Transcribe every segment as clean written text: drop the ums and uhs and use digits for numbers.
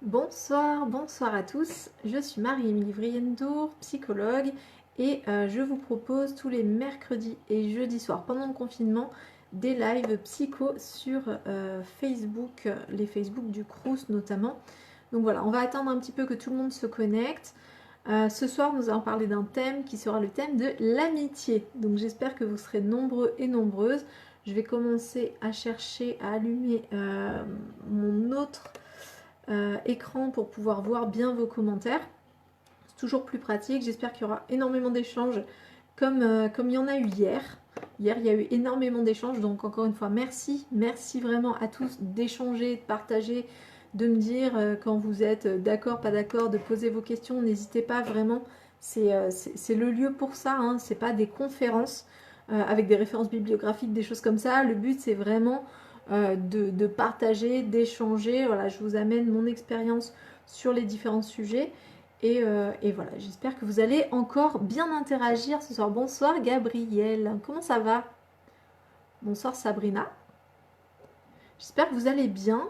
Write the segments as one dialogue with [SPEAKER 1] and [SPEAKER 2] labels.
[SPEAKER 1] Bonsoir, bonsoir à tous. Je suis Marie-Émilie Vriendour, psychologue, et je vous propose tous les mercredis et jeudis soirs pendant le confinement des lives psycho sur Facebook, les Facebook du Crous notamment. Donc voilà, on va attendre un petit peu que tout le monde se connecte. Ce soir, nous allons parler d'un thème qui sera le thème de l'amitié. Donc j'espère que vous serez nombreux et nombreuses. Je vais commencer à chercher à allumer mon autre écran pour pouvoir voir bien vos commentaires. C'est toujours plus pratique. J'espère qu'il y aura énormément d'échanges comme il y en a eu hier. Hier, il y a eu énormément d'échanges. Donc encore une fois, merci. Merci vraiment à tous d'échanger, de partager, de me dire quand vous êtes d'accord, pas d'accord, de poser vos questions. N'hésitez pas vraiment. C'est le lieu pour ça. Hein. C'est pas des conférences avec des références bibliographiques, des choses comme ça. Le but, c'est vraiment de partager, d'échanger. Voilà, je vous amène mon expérience sur les différents sujets. Et voilà, j'espère que vous allez encore bien interagir ce soir. Bonsoir Gabriel, comment ça va? Bonsoir Sabrina. J'espère que vous allez bien.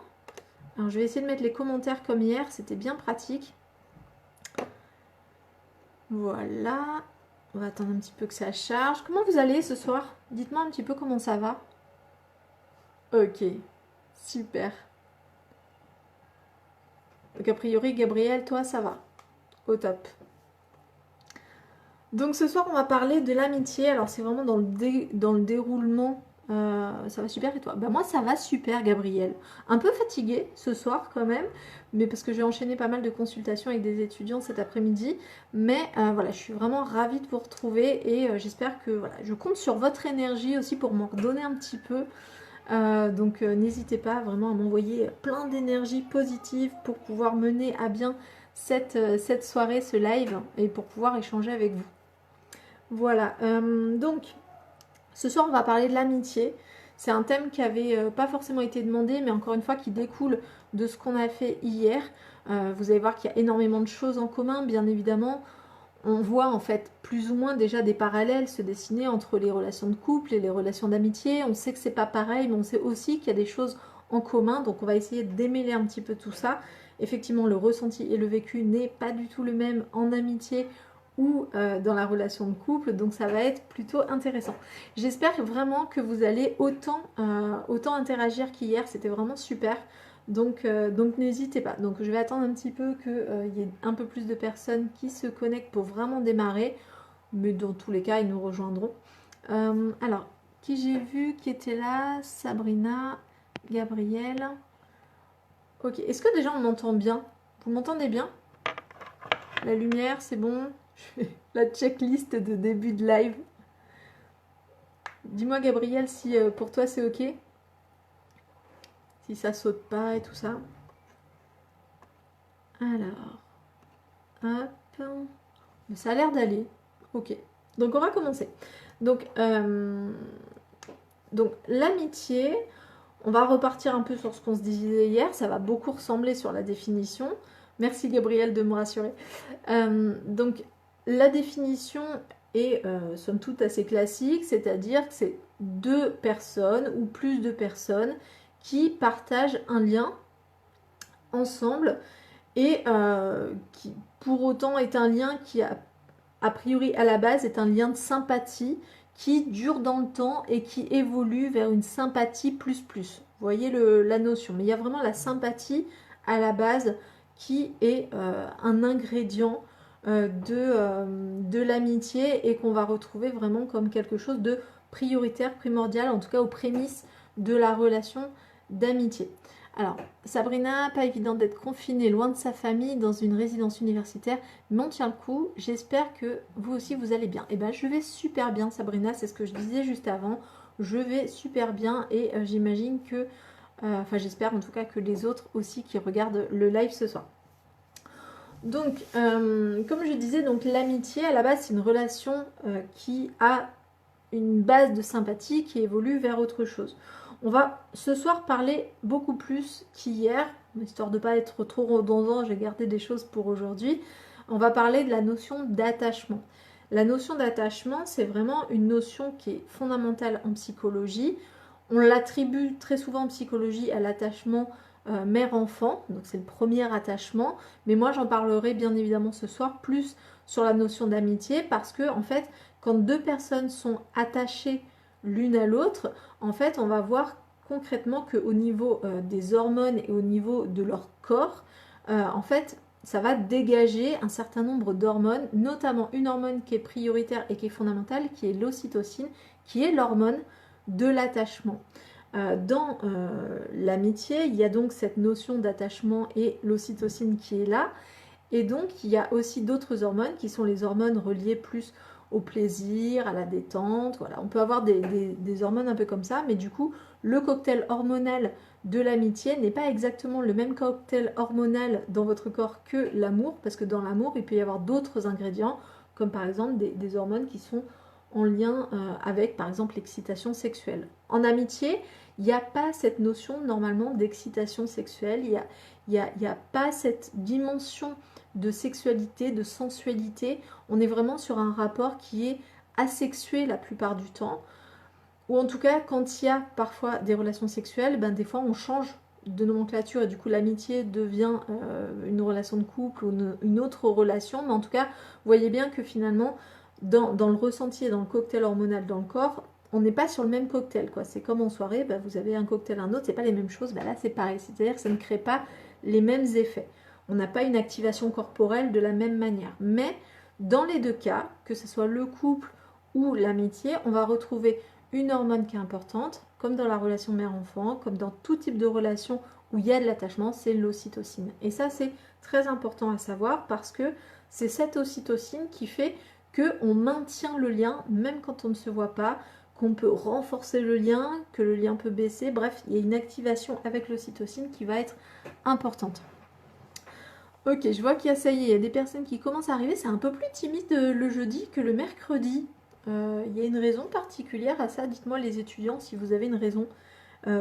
[SPEAKER 1] Alors je vais essayer de mettre les commentaires comme hier, c'était bien pratique. Voilà, on va attendre un petit peu que ça charge. Comment vous allez ce soir? Dites-moi un petit peu comment ça va. Ok, super. Donc a priori Gabriel, toi ça va? Au top. Donc ce soir on va parler de l'amitié. Alors c'est vraiment dans le déroulement. Ça va super et toi? Bah moi ça va super Gabriel. Un peu fatiguée ce soir quand même. Mais parce que j'ai enchaîné pas mal de consultations avec des étudiants cet après-midi. Mais voilà, je suis vraiment ravie de vous retrouver. Et j'espère que voilà, je compte sur votre énergie aussi pour m'en redonner un petit peu. Donc n'hésitez pas vraiment à m'envoyer plein d'énergie positive pour pouvoir mener à bien cette soirée, ce live, et pour pouvoir échanger avec vous. Voilà, donc ce soir on va parler de l'amitié. C'est un thème qui avait pas forcément été demandé, mais encore une fois qui découle de ce qu'on a fait hier. Vous allez voir qu'il y a énormément de choses en commun, bien évidemment. On voit en fait plus ou moins déjà des parallèles se dessiner entre les relations de couple et les relations d'amitié. On sait que c'est pas pareil, mais on sait aussi qu'il y a des choses en commun. Donc on va essayer de démêler un petit peu tout ça. Effectivement, le ressenti et le vécu n'est pas du tout le même en amitié ou dans la relation de couple, donc ça va être plutôt intéressant. J'espère vraiment que vous allez autant interagir qu'hier, c'était vraiment super. Donc n'hésitez pas. Donc je vais attendre un petit peu qu'il y ait un peu plus de personnes qui se connectent pour vraiment démarrer, mais dans tous les cas ils nous rejoindront. Alors, qui j'ai vu qui était là? Sabrina, Gabriel. Ok, est-ce que déjà on m'entend bien? Vous m'entendez bien? La lumière, c'est bon? Je fais la checklist de début de live. Dis-moi Gabriel si pour toi c'est ok, si ça saute pas et tout ça. Alors, hop, ça a l'air d'aller. Ok, donc on va commencer. Donc l'amitié, on va repartir un peu sur ce qu'on se disait hier, ça va beaucoup ressembler sur la définition. Merci Gabriel de me rassurer. Donc la définition est somme toute assez classique, c'est-à-dire que c'est deux personnes ou plus de personnes qui partagent un lien ensemble et qui pour autant est un lien qui a priori à la base est un lien de sympathie qui dure dans le temps et qui évolue vers une sympathie plus plus. Vous voyez la notion, mais il y a vraiment la sympathie à la base qui est un ingrédient de l'amitié et qu'on va retrouver vraiment comme quelque chose de prioritaire, primordial, en tout cas aux prémices de la relation d'amitié. Alors, Sabrina, pas évident d'être confinée loin de sa famille dans une résidence universitaire, mais on tient le coup. J'espère que vous aussi vous allez bien. Et ben je vais super bien Sabrina, c'est ce que je disais juste avant. Je vais super bien et j'imagine que, enfin j'espère en tout cas que les autres aussi qui regardent le live ce soir. Donc, comme je disais, donc l'amitié à la base c'est une relation qui a une base de sympathie qui évolue vers autre chose. On va ce soir parler beaucoup plus qu'hier, histoire de ne pas être trop redondant, j'ai gardé des choses pour aujourd'hui. On va parler de la notion d'attachement. La notion d'attachement, c'est vraiment une notion qui est fondamentale en psychologie. On l'attribue très souvent en psychologie à l'attachement mère-enfant, donc c'est le premier attachement, mais moi j'en parlerai bien évidemment ce soir plus sur la notion d'amitié, parce que en fait, quand deux personnes sont attachées l'une à l'autre, en fait, on va voir concrètement qu'au niveau des hormones et au niveau de leur corps, en fait, ça va dégager un certain nombre d'hormones, notamment une hormone qui est prioritaire et qui est fondamentale, qui est l'ocytocine, qui est l'hormone de l'attachement. Dans l'amitié, il y a donc cette notion d'attachement et l'ocytocine qui est là. Et donc, il y a aussi d'autres hormones qui sont les hormones reliées plus au plaisir, à la détente. Voilà, on peut avoir des hormones un peu comme ça, mais du coup, le cocktail hormonal de l'amitié n'est pas exactement le même cocktail hormonal dans votre corps que l'amour, parce que dans l'amour, il peut y avoir d'autres ingrédients, comme par exemple des hormones qui sont en lien avec, par exemple, l'excitation sexuelle. En amitié, il n'y a pas cette notion normalement d'excitation sexuelle, il y a pas cette dimension de sexualité, de sensualité. On est vraiment sur un rapport qui est asexué la plupart du temps. Ou en tout cas, quand il y a parfois des relations sexuelles, ben, des fois on change de nomenclature et du coup l'amitié devient une relation de couple ou une autre relation. Mais en tout cas, vous voyez bien que finalement, dans le ressenti et dans le cocktail hormonal dans le corps, on n'est pas sur le même cocktail, quoi. C'est comme en soirée, ben, vous avez un cocktail, un autre, c'est pas les mêmes choses. Ben là, c'est pareil. C'est-à-dire que ça ne crée pas les mêmes effets. On n'a pas une activation corporelle de la même manière. Mais dans les deux cas, que ce soit le couple ou l'amitié, on va retrouver une hormone qui est importante, comme dans la relation mère-enfant, comme dans tout type de relation où il y a de l'attachement, c'est l'ocytocine. Et ça, c'est très important à savoir parce que c'est cette ocytocine qui fait qu'on maintient le lien, même quand on ne se voit pas, qu'on peut renforcer le lien, que le lien peut baisser. Bref, il y a une activation avec l'ocytocine qui va être importante. Ok, je vois qu'il y a, ça y est, il y a des personnes qui commencent à arriver. C'est un peu plus timide le jeudi que le mercredi. Il y a une raison particulière à ça. Dites-moi les étudiants si vous avez une raison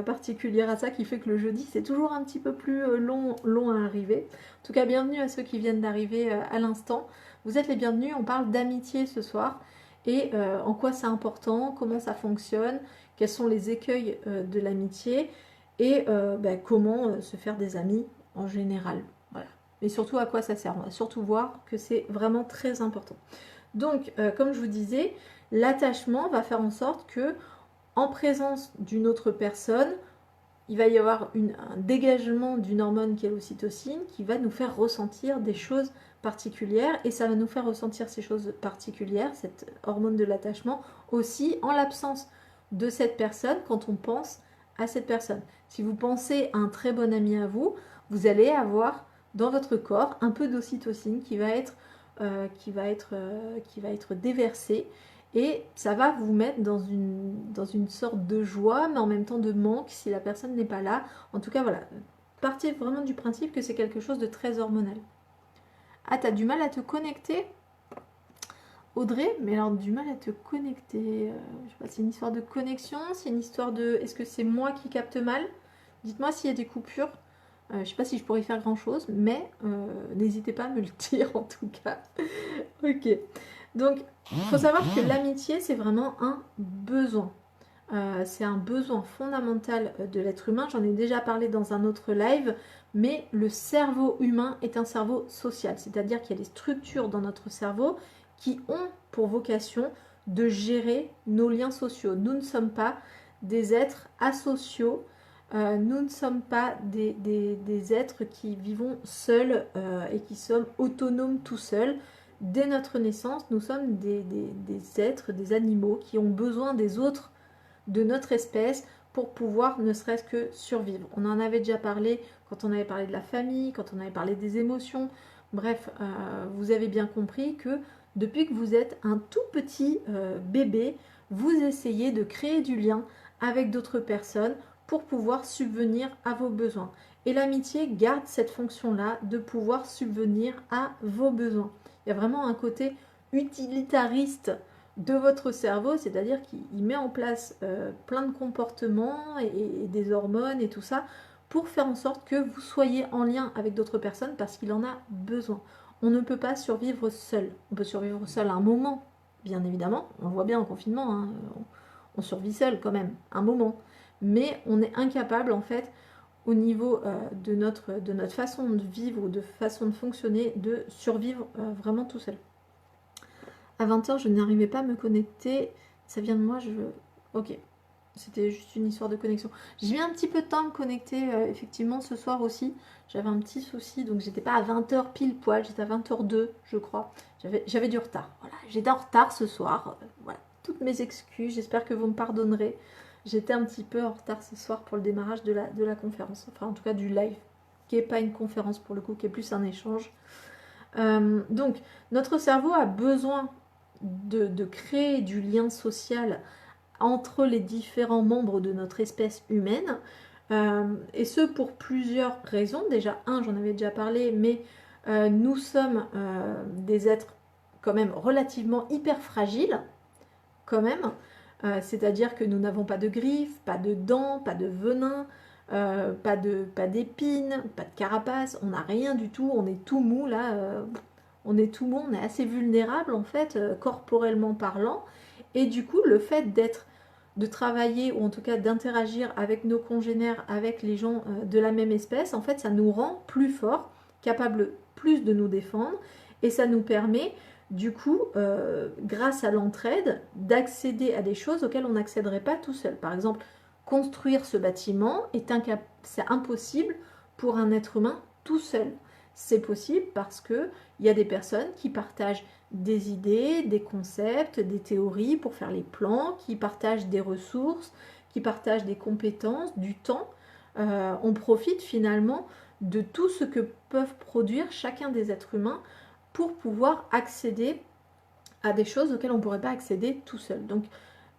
[SPEAKER 1] particulière à ça qui fait que le jeudi c'est toujours un petit peu plus long à arriver. En tout cas, bienvenue à ceux qui viennent d'arriver à l'instant. Vous êtes les bienvenus. On parle d'amitié ce soir et en quoi c'est important, comment ça fonctionne, quels sont les écueils de l'amitié et comment se faire des amis en général. Voilà. Mais surtout à quoi ça sert. On va surtout voir que c'est vraiment très important. Donc, comme je vous disais, l'attachement va faire en sorte que, en présence d'une autre personne, il va y avoir un dégagement d'une hormone qui est l'ocytocine qui va nous faire ressentir des choses particulières et ça va nous faire ressentir ces choses particulières, cette hormone de l'attachement, aussi en l'absence de cette personne quand on pense à cette personne. Si vous pensez à un très bon ami à vous, vous allez avoir dans votre corps un peu d'ocytocine qui va être déversée et ça va vous mettre dans une sorte de joie mais en même temps de manque si la personne n'est pas là. En tout cas voilà, partez vraiment du principe que c'est quelque chose de très hormonal. Ah, t'as du mal à te connecter Audrey, mais alors du mal à te connecter, je sais pas, c'est une histoire de connexion, c'est une histoire de... Est-ce que c'est moi qui capte mal? Dites-moi s'il y a des coupures. Je sais pas si je pourrais faire grand chose, mais n'hésitez pas à me le dire en tout cas. Ok. Donc, il faut savoir que l'amitié, c'est vraiment un besoin. C'est un besoin fondamental de l'être humain. J'en ai déjà parlé dans un autre live, mais le cerveau humain est un cerveau social. C'est-à-dire qu'il y a des structures dans notre cerveau qui ont pour vocation de gérer nos liens sociaux. Nous ne sommes pas des êtres asociaux. Nous ne sommes pas des êtres qui vivons seuls et qui sommes autonomes tout seuls. Dès notre naissance, nous sommes des êtres, des animaux qui ont besoin des autres de notre espèce pour pouvoir ne serait-ce que survivre. On en avait déjà parlé quand on avait parlé de la famille, quand on avait parlé des émotions. Bref, vous avez bien compris que depuis que vous êtes un tout petit bébé, vous essayez de créer du lien avec d'autres personnes pour pouvoir subvenir à vos besoins. Et l'amitié garde cette fonction-là de pouvoir subvenir à vos besoins. Il y a vraiment un côté utilitariste de votre cerveau, c'est-à-dire qu'il met en place plein de comportements et des hormones et tout ça pour faire en sorte que vous soyez en lien avec d'autres personnes parce qu'il en a besoin. On ne peut pas survivre seul. On peut survivre seul à un moment, bien évidemment. On le voit bien en confinement, hein. On survit seul quand même, un moment. Mais on est incapable en fait au niveau de notre façon de vivre ou de façon de fonctionner, de survivre vraiment tout seul. À 20h, je n'arrivais pas à me connecter. Ça vient de moi, Ok. C'était juste une histoire de connexion. J'ai mis un petit peu de temps à me connecter, effectivement, ce soir aussi. J'avais un petit souci, donc j'étais pas à 20h pile poil, j'étais à 20h02, je crois. J'avais du retard. Voilà, j'étais en retard ce soir. Voilà, toutes mes excuses, j'espère que vous me pardonnerez. J'étais un petit peu en retard ce soir pour le démarrage de la conférence. Enfin, en tout cas, du live, qui n'est pas une conférence pour le coup, qui est plus un échange. Donc, notre cerveau a besoin de créer du lien social entre les différents membres de notre espèce humaine, et ce pour plusieurs raisons. Déjà, j'en avais déjà parlé, mais nous sommes des êtres quand même relativement hyper fragiles, quand même, c'est-à-dire que nous n'avons pas de griffes, pas de dents, pas de venin, pas d'épines, pas de carapace, on n'a rien du tout, on est tout mou là, on est tout mou, on est assez vulnérable en fait, corporellement parlant, et du coup le fait de travailler ou en tout cas d'interagir avec nos congénères, avec les gens de la même espèce, en fait ça nous rend plus forts, capables plus de nous défendre, et ça nous permet du coup, grâce à l'entraide, d'accéder à des choses auxquelles on n'accéderait pas tout seul. Par exemple, construire ce bâtiment c'est impossible pour un être humain tout seul. C'est possible parce qu'il y a des personnes qui partagent des idées, des concepts, des théories pour faire les plans, qui partagent des ressources, qui partagent des compétences, du temps. On profite finalement de tout ce que peuvent produire chacun des êtres humains pour pouvoir accéder à des choses auxquelles on ne pourrait pas accéder tout seul. Donc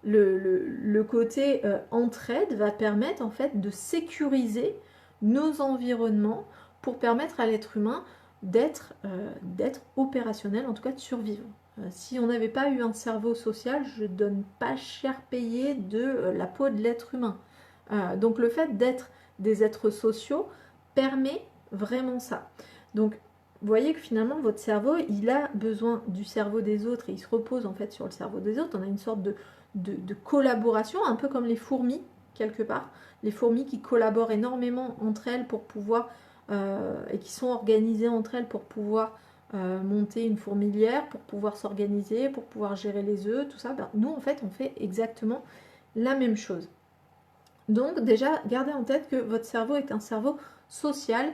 [SPEAKER 1] le côté entraide va permettre en fait de sécuriser nos environnements pour permettre à l'être humain d'être opérationnel, en tout cas de survivre. Si on n'avait pas eu un cerveau social, je ne donne pas cher payé de la peau de l'être humain. Donc le fait d'être des êtres sociaux permet vraiment ça. Donc vous voyez que finalement votre cerveau, il a besoin du cerveau des autres et il se repose en fait sur le cerveau des autres. On a une sorte de collaboration, un peu comme les fourmis, quelque part. Les fourmis qui collaborent énormément entre elles pour pouvoir, et qui sont organisées entre elles pour pouvoir monter une fourmilière, pour pouvoir s'organiser, pour pouvoir gérer les œufs, tout ça. Ben, nous, en fait, on fait exactement la même chose. Donc déjà, gardez en tête que votre cerveau est un cerveau social,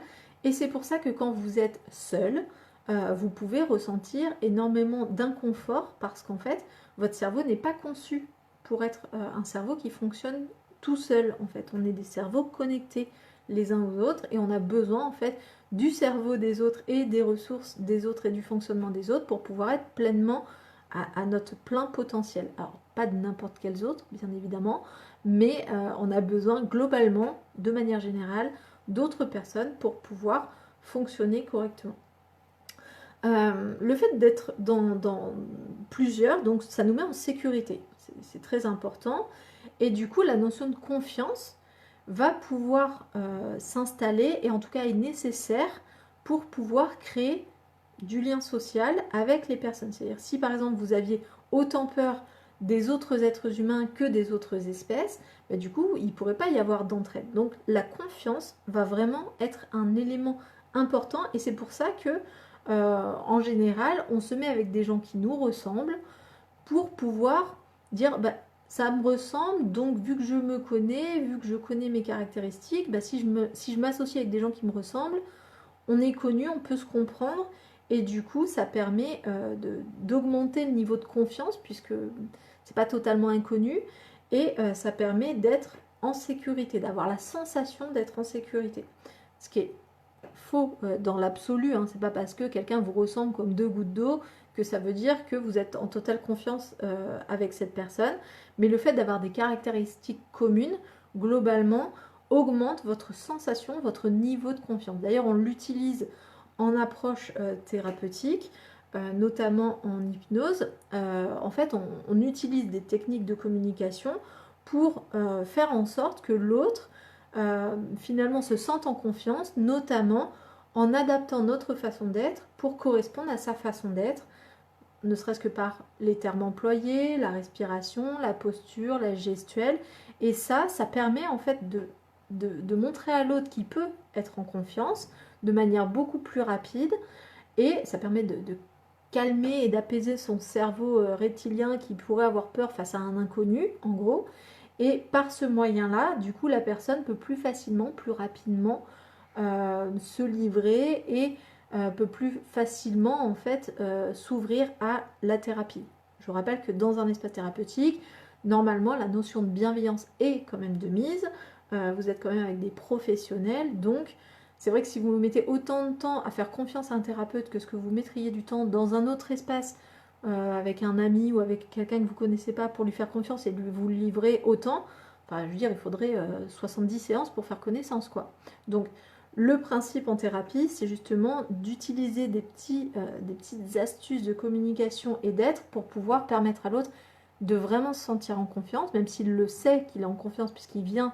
[SPEAKER 1] et c'est pour ça que quand vous êtes seul, vous pouvez ressentir énormément d'inconfort parce qu'en fait, votre cerveau n'est pas conçu pour être un cerveau qui fonctionne tout seul. En fait, on est des cerveaux connectés les uns aux autres et on a besoin en fait du cerveau des autres et des ressources des autres et du fonctionnement des autres pour pouvoir être pleinement à notre plein potentiel. Alors, pas de n'importe quels autres, bien évidemment, mais on a besoin globalement, de manière générale, d'autres personnes pour pouvoir fonctionner correctement. Le fait d'être dans plusieurs, donc ça nous met en sécurité, c'est très important, et du coup la notion de confiance va pouvoir s'installer, et en tout cas est nécessaire pour pouvoir créer du lien social avec les personnes. C'est-à-dire si par exemple vous aviez autant peur des autres êtres humains que des autres espèces, bah, du coup il ne pourrait pas y avoir d'entraide. Donc la confiance va vraiment être un élément important, et c'est pour ça que en général on se met avec des gens qui nous ressemblent pour pouvoir dire bah, ça me ressemble, donc vu que je me connais, vu que je connais mes caractéristiques, bah, si je m'associe avec des gens qui me ressemblent, on est connu, on peut se comprendre, et du coup ça permet d'augmenter le niveau de confiance puisque c'est pas totalement inconnu, et ça permet d'être en sécurité, d'avoir la sensation d'être en sécurité. Ce qui est faux dans l'absolu, hein. C'est pas parce que quelqu'un vous ressemble comme deux gouttes d'eau que ça veut dire que vous êtes en totale confiance avec cette personne, mais le fait d'avoir des caractéristiques communes, globalement, augmente votre sensation, votre niveau de confiance. D'ailleurs, on l'utilise en approche thérapeutique, notamment en hypnose. En fait, on utilise des techniques de communication pour faire en sorte que l'autre finalement se sente en confiance, notamment en adaptant notre façon d'être pour correspondre à sa façon d'être, ne serait-ce que par les termes employés, la respiration, la posture, la gestuelle. Et ça permet en fait de montrer à l'autre qu'il peut être en confiance de manière beaucoup plus rapide, et ça permet de calmer et d'apaiser son cerveau reptilien qui pourrait avoir peur face à un inconnu, en gros. Et par ce moyen-là, du coup, la personne peut plus facilement, plus rapidement se livrer et peut plus facilement, en fait, s'ouvrir à la thérapie. Je vous rappelle que dans un espace thérapeutique, normalement, la notion de bienveillance est quand même de mise. Vous êtes quand même avec des professionnels, donc c'est vrai que si vous mettez autant de temps à faire confiance à un thérapeute que ce que vous mettriez du temps dans un autre espace avec un ami ou avec quelqu'un que vous ne connaissez pas pour lui faire confiance et lui vous le livrer autant, enfin je veux dire il faudrait 70 séances pour faire connaissance quoi. Donc le principe en thérapie c'est justement d'utiliser des petites astuces de communication et d'être pour pouvoir permettre à l'autre de vraiment se sentir en confiance, même s'il le sait qu'il est en confiance puisqu'il vient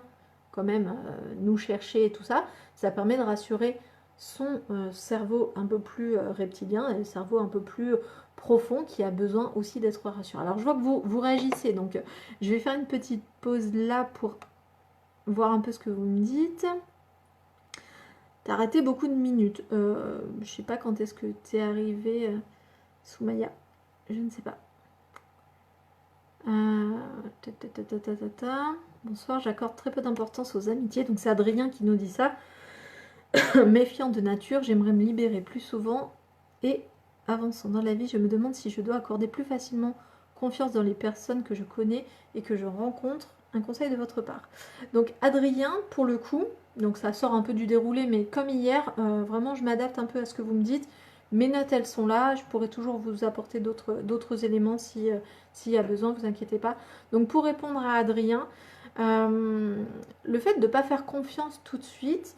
[SPEAKER 1] quand même nous chercher et tout ça, ça permet de rassurer son cerveau un peu plus reptilien et le cerveau un peu plus profond qui a besoin aussi d'être rassuré. Alors je vois que vous réagissez, donc je vais faire une petite pause là pour voir un peu ce que vous me dites. T'as arrêté beaucoup de minutes. Je sais pas quand est-ce que t'es arrivé, Soumaya. Je ne sais pas. Bonsoir, j'accorde très peu d'importance aux amitiés. Donc c'est Adrien qui nous dit ça. Méfiant de nature, j'aimerais me libérer plus souvent et avançant dans la vie, je me demande si je dois accorder plus facilement confiance dans les personnes que je connais et que je rencontre. Un conseil de votre part. Donc Adrien, pour le coup, donc ça sort un peu du déroulé, mais comme hier, vraiment je m'adapte un peu à ce que vous me dites. Mes notes, elles sont là. Je pourrais toujours vous apporter d'autres éléments s'il y a besoin, vous inquiétez pas. Donc pour répondre à Adrien, le fait de ne pas faire confiance tout de suite,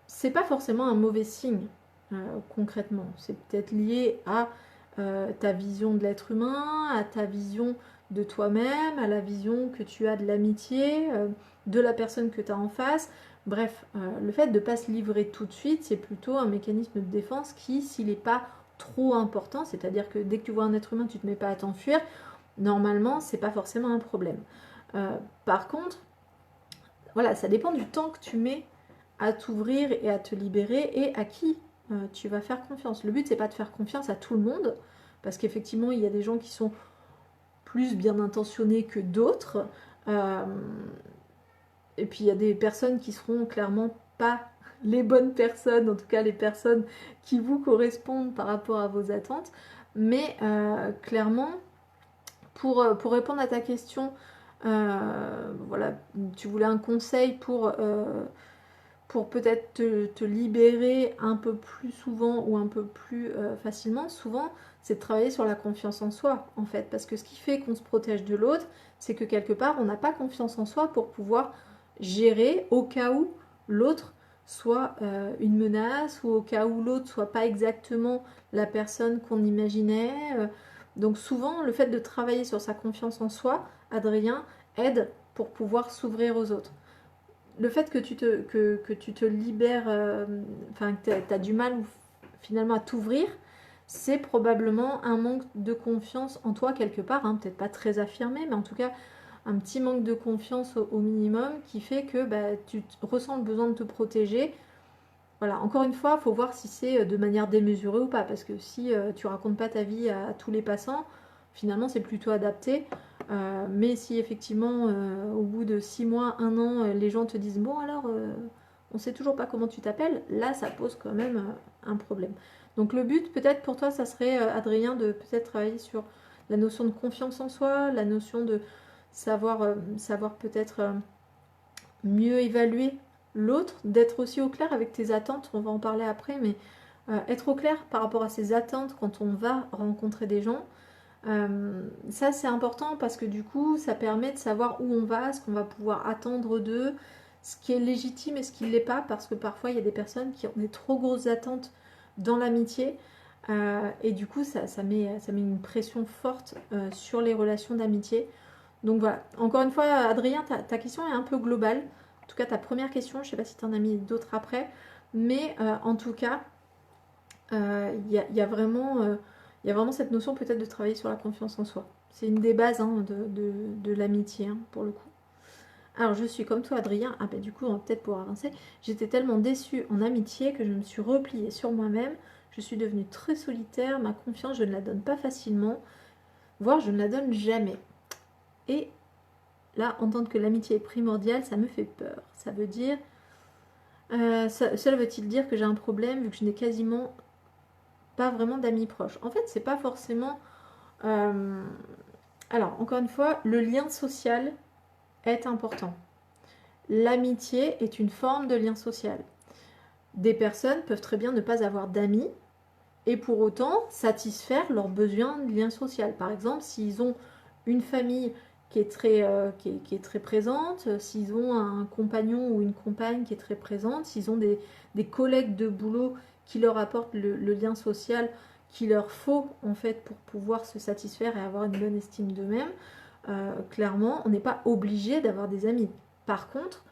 [SPEAKER 1] c'est pas forcément un mauvais signe, concrètement. C'est peut-être lié à ta vision de l'être humain, à ta vision de toi-même, à la vision que tu as de l'amitié, de la personne que tu as en face. Bref, le fait de ne pas se livrer tout de suite, c'est plutôt un mécanisme de défense qui, s'il n'est pas trop important, c'est-à-dire que dès que tu vois un être humain, tu ne te mets pas à t'enfuir, normalement, c'est pas forcément un problème. Par contre, voilà, ça dépend du temps que tu mets à t'ouvrir et à te libérer et à qui tu vas faire confiance. Le but, c'est pas de faire confiance à tout le monde, parce qu'effectivement, il y a des gens qui sont plus bien intentionnés que d'autres. Et puis, il y a des personnes qui seront clairement pas les bonnes personnes, en tout cas les personnes qui vous correspondent par rapport à vos attentes. Mais clairement, pour répondre à ta question, voilà, tu voulais un conseil pour peut-être te libérer un peu plus souvent ou un peu plus facilement. Souvent, c'est de travailler sur la confiance en soi, en fait. Parce que ce qui fait qu'on se protège de l'autre, c'est que quelque part, on n'a pas confiance en soi pour pouvoir gérer au cas où l'autre soit une menace ou au cas où l'autre soit pas exactement la personne qu'on imaginait. Donc souvent, le fait de travailler sur sa confiance en soi, Adrien, aide pour pouvoir s'ouvrir aux autres. Le fait que tu te libères, enfin que tu as du mal finalement à t'ouvrir, c'est probablement un manque de confiance en toi quelque part, hein, peut-être pas très affirmé, mais en tout cas un petit manque de confiance au minimum qui fait que tu ressens le besoin de te protéger. Voilà, encore une fois, il faut voir si c'est de manière démesurée ou pas, parce que si tu racontes pas ta vie à tous les passants, finalement c'est plutôt adapté. Mais si effectivement, au bout de 6 mois, 1 an, les gens te disent bon alors, on sait toujours pas comment tu t'appelles, là ça pose quand même un problème. Donc le but peut-être pour toi, ça serait, Adrien, de peut-être travailler sur la notion de confiance en soi, la notion de savoir peut-être mieux évaluer l'autre, d'être aussi au clair avec tes attentes, on va en parler après, mais être au clair par rapport à ses attentes quand on va rencontrer des gens. Ça c'est important parce que du coup ça permet de savoir où on va, ce qu'on va pouvoir attendre d'eux, ce qui est légitime et ce qui ne l'est pas, parce que parfois il y a des personnes qui ont des trop grosses attentes dans l'amitié et du coup ça met une pression forte sur les relations d'amitié. Donc voilà, encore une fois Adrien, ta question est un peu globale, en tout cas ta première question, je ne sais pas si tu en as mis d'autres après, mais en tout cas il y a vraiment cette notion peut-être de travailler sur la confiance en soi. C'est une des bases hein, de l'amitié, hein, pour le coup. Alors je suis comme toi Adrien, ah ben du coup on va peut-être pouvoir avancer, j'étais tellement déçue en amitié que je me suis repliée sur moi-même, je suis devenue très solitaire, ma confiance je ne la donne pas facilement, voire je ne la donne jamais. Et là, entendre que l'amitié est primordiale, ça me fait peur. Ça veut dire, cela veut-il dire que j'ai un problème vu que je n'ai quasiment pas vraiment d'amis proches? En fait, c'est pas forcément... euh, Alors, encore une fois, le lien social est important. L'amitié est une forme de lien social. Des personnes peuvent très bien ne pas avoir d'amis et pour autant satisfaire leurs besoins de lien social. Par exemple, s'ils ont une famille qui est très présente, s'ils ont un compagnon ou une compagne qui est très présente, s'ils ont des collègues de boulot qui leur apportent le lien social qu'il leur faut en fait pour pouvoir se satisfaire et avoir une bonne estime d'eux-mêmes, clairement, on n'est pas obligé d'avoir des amis. Par contre,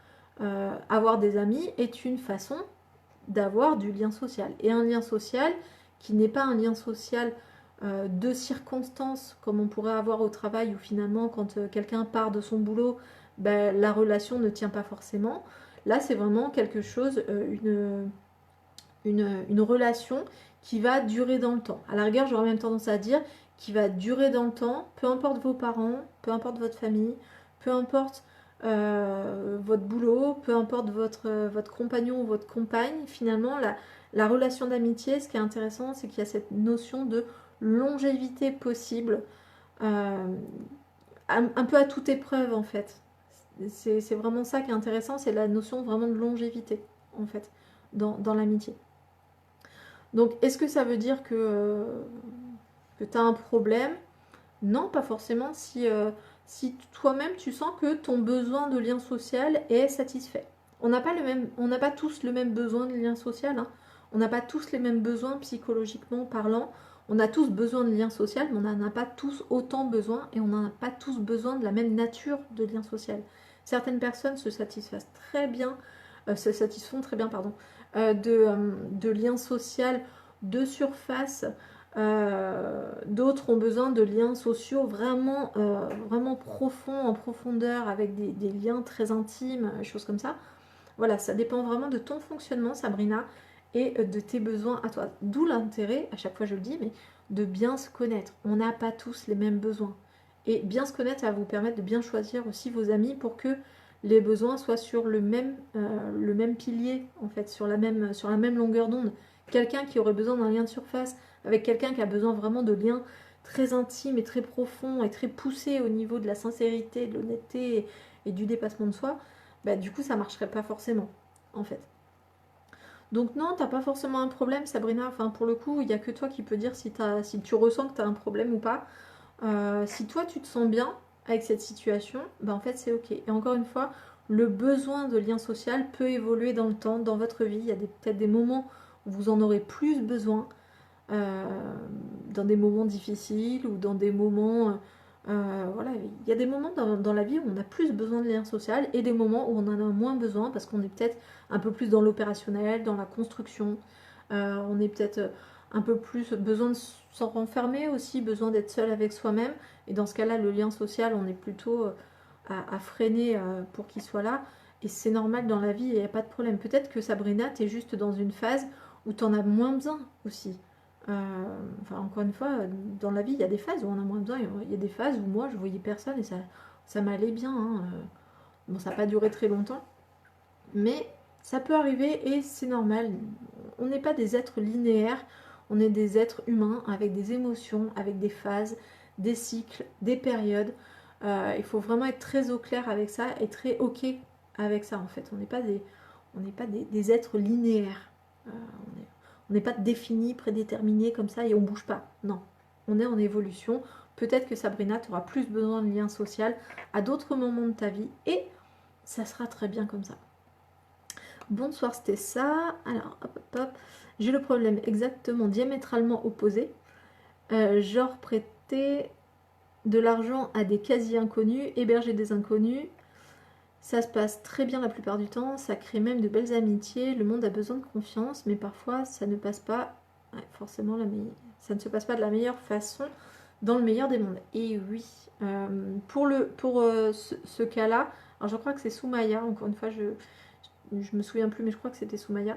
[SPEAKER 1] avoir des amis est une façon d'avoir du lien social. Et un lien social qui n'est pas un lien social de circonstances comme on pourrait avoir au travail où finalement quand quelqu'un part de son boulot, ben, la relation ne tient pas forcément. Là, c'est vraiment quelque chose, une relation qui va durer dans le temps. À la rigueur, j'aurais même tendance à dire qui va durer dans le temps, peu importe vos parents, peu importe votre famille, peu importe votre boulot, peu importe votre compagnon ou votre compagne, finalement, la relation d'amitié, ce qui est intéressant, c'est qu'il y a cette notion de longévité possible, un peu à toute épreuve en fait. C'est vraiment ça qui est intéressant, c'est la notion vraiment de longévité en fait, dans l'amitié. Donc, est-ce que ça veut dire que tu as un problème? Non, pas forcément si toi-même tu sens que ton besoin de lien social est satisfait. On n'a pas tous le même besoin de lien social, hein. On n'a pas tous les mêmes besoins psychologiquement parlant. On a tous besoin de lien social, mais on n'en a pas tous autant besoin et on n'en a pas tous besoin de la même nature de lien social. Certaines personnes se satisfassent très bien, se satisfont très bien, pardon, de liens sociaux de surface. D'autres ont besoin de liens sociaux vraiment, vraiment profonds, en profondeur, avec des liens très intimes, choses comme ça. Voilà, ça dépend vraiment de ton fonctionnement, Sabrina, et de tes besoins à toi. D'où l'intérêt, à chaque fois je le dis, mais de bien se connaître. On n'a pas tous les mêmes besoins. Et bien se connaître, ça va vous permettre de bien choisir aussi vos amis pour que les besoins soient sur le même pilier, en fait, sur la même longueur d'onde. Quelqu'un qui aurait besoin d'un lien de surface avec quelqu'un qui a besoin vraiment de liens très intimes et très profonds et très poussés au niveau de la sincérité, de l'honnêteté et du dépassement de soi, bah, du coup ça marcherait pas forcément en fait. Donc non, t'as pas forcément un problème Sabrina, enfin pour le coup il n'y a que toi qui peux dire si tu ressens que tu as un problème ou pas. Si toi tu te sens bien avec cette situation, bah en fait c'est ok. Et encore une fois, le besoin de lien social peut évoluer dans le temps, dans votre vie. Il y a peut-être des moments où vous en aurez plus besoin, euh, dans des moments difficiles ou dans des moments... voilà, il y a des moments dans la vie où on a plus besoin de lien social et des moments où on en a moins besoin parce qu'on est peut-être un peu plus dans l'opérationnel, dans la construction. On est peut-être un peu plus besoin de s'en renfermer aussi, besoin d'être seul avec soi-même. Et dans ce cas-là, le lien social, on est plutôt à freiner pour qu'il soit là. Et c'est normal dans la vie, il n'y a pas de problème. Peut-être que Sabrina, tu es juste dans une phase où tu en as moins besoin aussi. Enfin, encore une fois, dans la vie, il y a des phases où on a moins besoin. Il y a des phases où moi, je voyais personne et ça m'allait bien, hein. Bon, ça n'a pas duré très longtemps. Mais ça peut arriver et c'est normal. On n'est pas des êtres linéaires, on est des êtres humains avec des émotions, avec des phases, des cycles, des périodes. Il faut vraiment être très au clair avec ça et très ok avec ça en fait. On n'est pas des êtres linéaires. On n'est pas défini, prédéterminé comme ça et on bouge pas. Non, on est en évolution. Peut-être que Sabrina, tu auras plus besoin de lien social à d'autres moments de ta vie et ça sera très bien comme ça. Bonsoir, c'était ça. Alors, hop, hop, hop. J'ai le problème exactement diamétralement opposé. Genre prêter de l'argent à des quasi-inconnus, héberger des inconnus. Ça se passe très bien la plupart du temps, ça crée même de belles amitiés. Le monde a besoin de confiance, mais parfois ça ne passe pas forcément ça ne se passe pas de la meilleure façon dans le meilleur des mondes. Et oui, pour ce cas-là, Alors je crois que c'est Soumaya, encore une fois, je me souviens plus, mais je crois que c'était Soumaya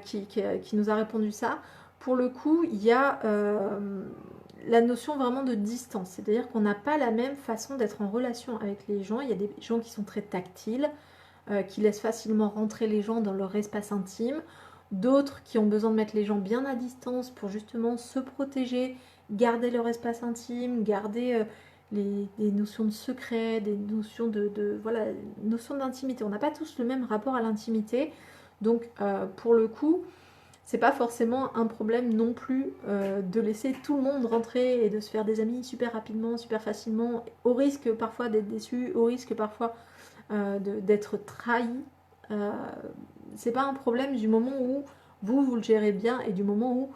[SPEAKER 1] qui nous a répondu ça. Pour le coup, il y a la notion vraiment de distance, c'est-à-dire qu'on n'a pas la même façon d'être en relation avec les gens. Il y a des gens qui sont très tactiles, qui laissent facilement rentrer les gens dans leur espace intime, d'autres qui ont besoin de mettre les gens bien à distance pour justement se protéger, garder leur espace intime, garder des notions de secret, des notions voilà, notions d'intimité. On n'a pas tous le même rapport à l'intimité, donc pour le coup, c'est pas forcément un problème non plus de laisser tout le monde rentrer et de se faire des amis super rapidement, super facilement, au risque parfois d'être déçu, au risque parfois d'être trahi. C'est pas un problème du moment où vous le gérez bien et du moment où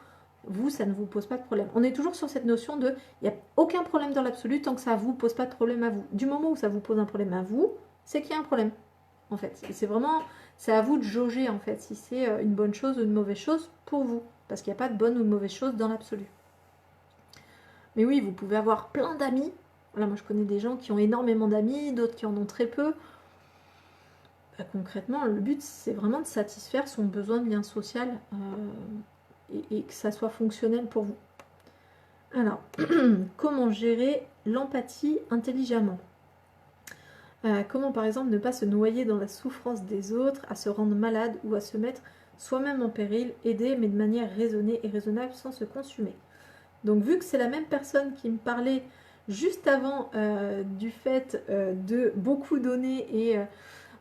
[SPEAKER 1] vous, ça ne vous pose pas de problème. On est toujours sur cette notion de il n'y a aucun problème dans l'absolu tant que ça ne vous pose pas de problème à vous. Du moment où ça vous pose un problème à vous, c'est qu'il y a un problème, en fait. C'est vraiment, c'est à vous de jauger, en fait, si c'est une bonne chose ou une mauvaise chose pour vous. Parce qu'il n'y a pas de bonne ou de mauvaise chose dans l'absolu. Mais oui, vous pouvez avoir plein d'amis. Voilà, moi je connais des gens qui ont énormément d'amis, d'autres qui en ont très peu. Concrètement, le but, c'est vraiment de satisfaire son besoin de lien social et que ça soit fonctionnel pour vous. Alors, comment gérer l'empathie intelligemment? Comment, par exemple, ne pas se noyer dans la souffrance des autres, à se rendre malade ou à se mettre soi-même en péril, aider, mais de manière raisonnée et raisonnable sans se consumer. Donc, vu que c'est la même personne qui me parlait juste avant du fait de beaucoup donner et...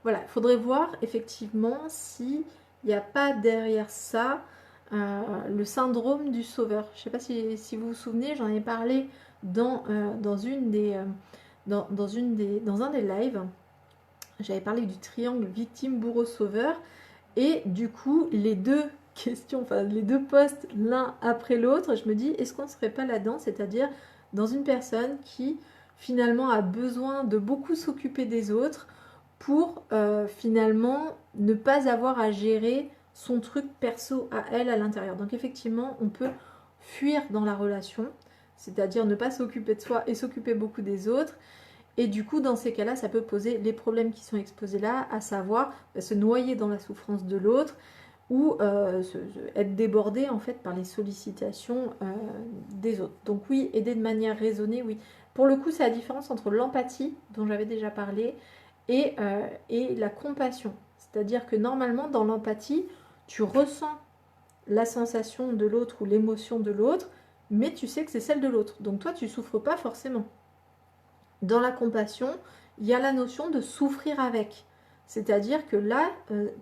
[SPEAKER 1] voilà, il faudrait voir effectivement s'il n'y a pas derrière ça le syndrome du sauveur. Je ne sais pas si vous vous souvenez, j'en ai parlé dans un des lives. J'avais parlé du triangle victime, bourreau, sauveur. Et du coup, les deux questions, enfin les deux postes l'un après l'autre, je me dis, est-ce qu'on ne serait pas là-dedans? C'est-à-dire dans une personne qui finalement a besoin de beaucoup s'occuper des autres, pour finalement ne pas avoir à gérer son truc perso à elle à l'intérieur. Donc effectivement, on peut fuir dans la relation, c'est-à-dire ne pas s'occuper de soi et s'occuper beaucoup des autres. Et du coup, dans ces cas-là, ça peut poser les problèmes qui sont exposés là, à savoir se noyer dans la souffrance de l'autre ou être débordé en fait par les sollicitations des autres. Donc oui, aider de manière raisonnée, oui. Pour le coup, c'est la différence entre l'empathie, dont j'avais déjà parlé, et la compassion. C'est-à-dire que normalement, dans l'empathie, tu ressens la sensation de l'autre ou l'émotion de l'autre, mais tu sais que c'est celle de l'autre. Donc toi, tu ne souffres pas forcément. Dans la compassion, il y a la notion de souffrir avec. C'est-à-dire que là,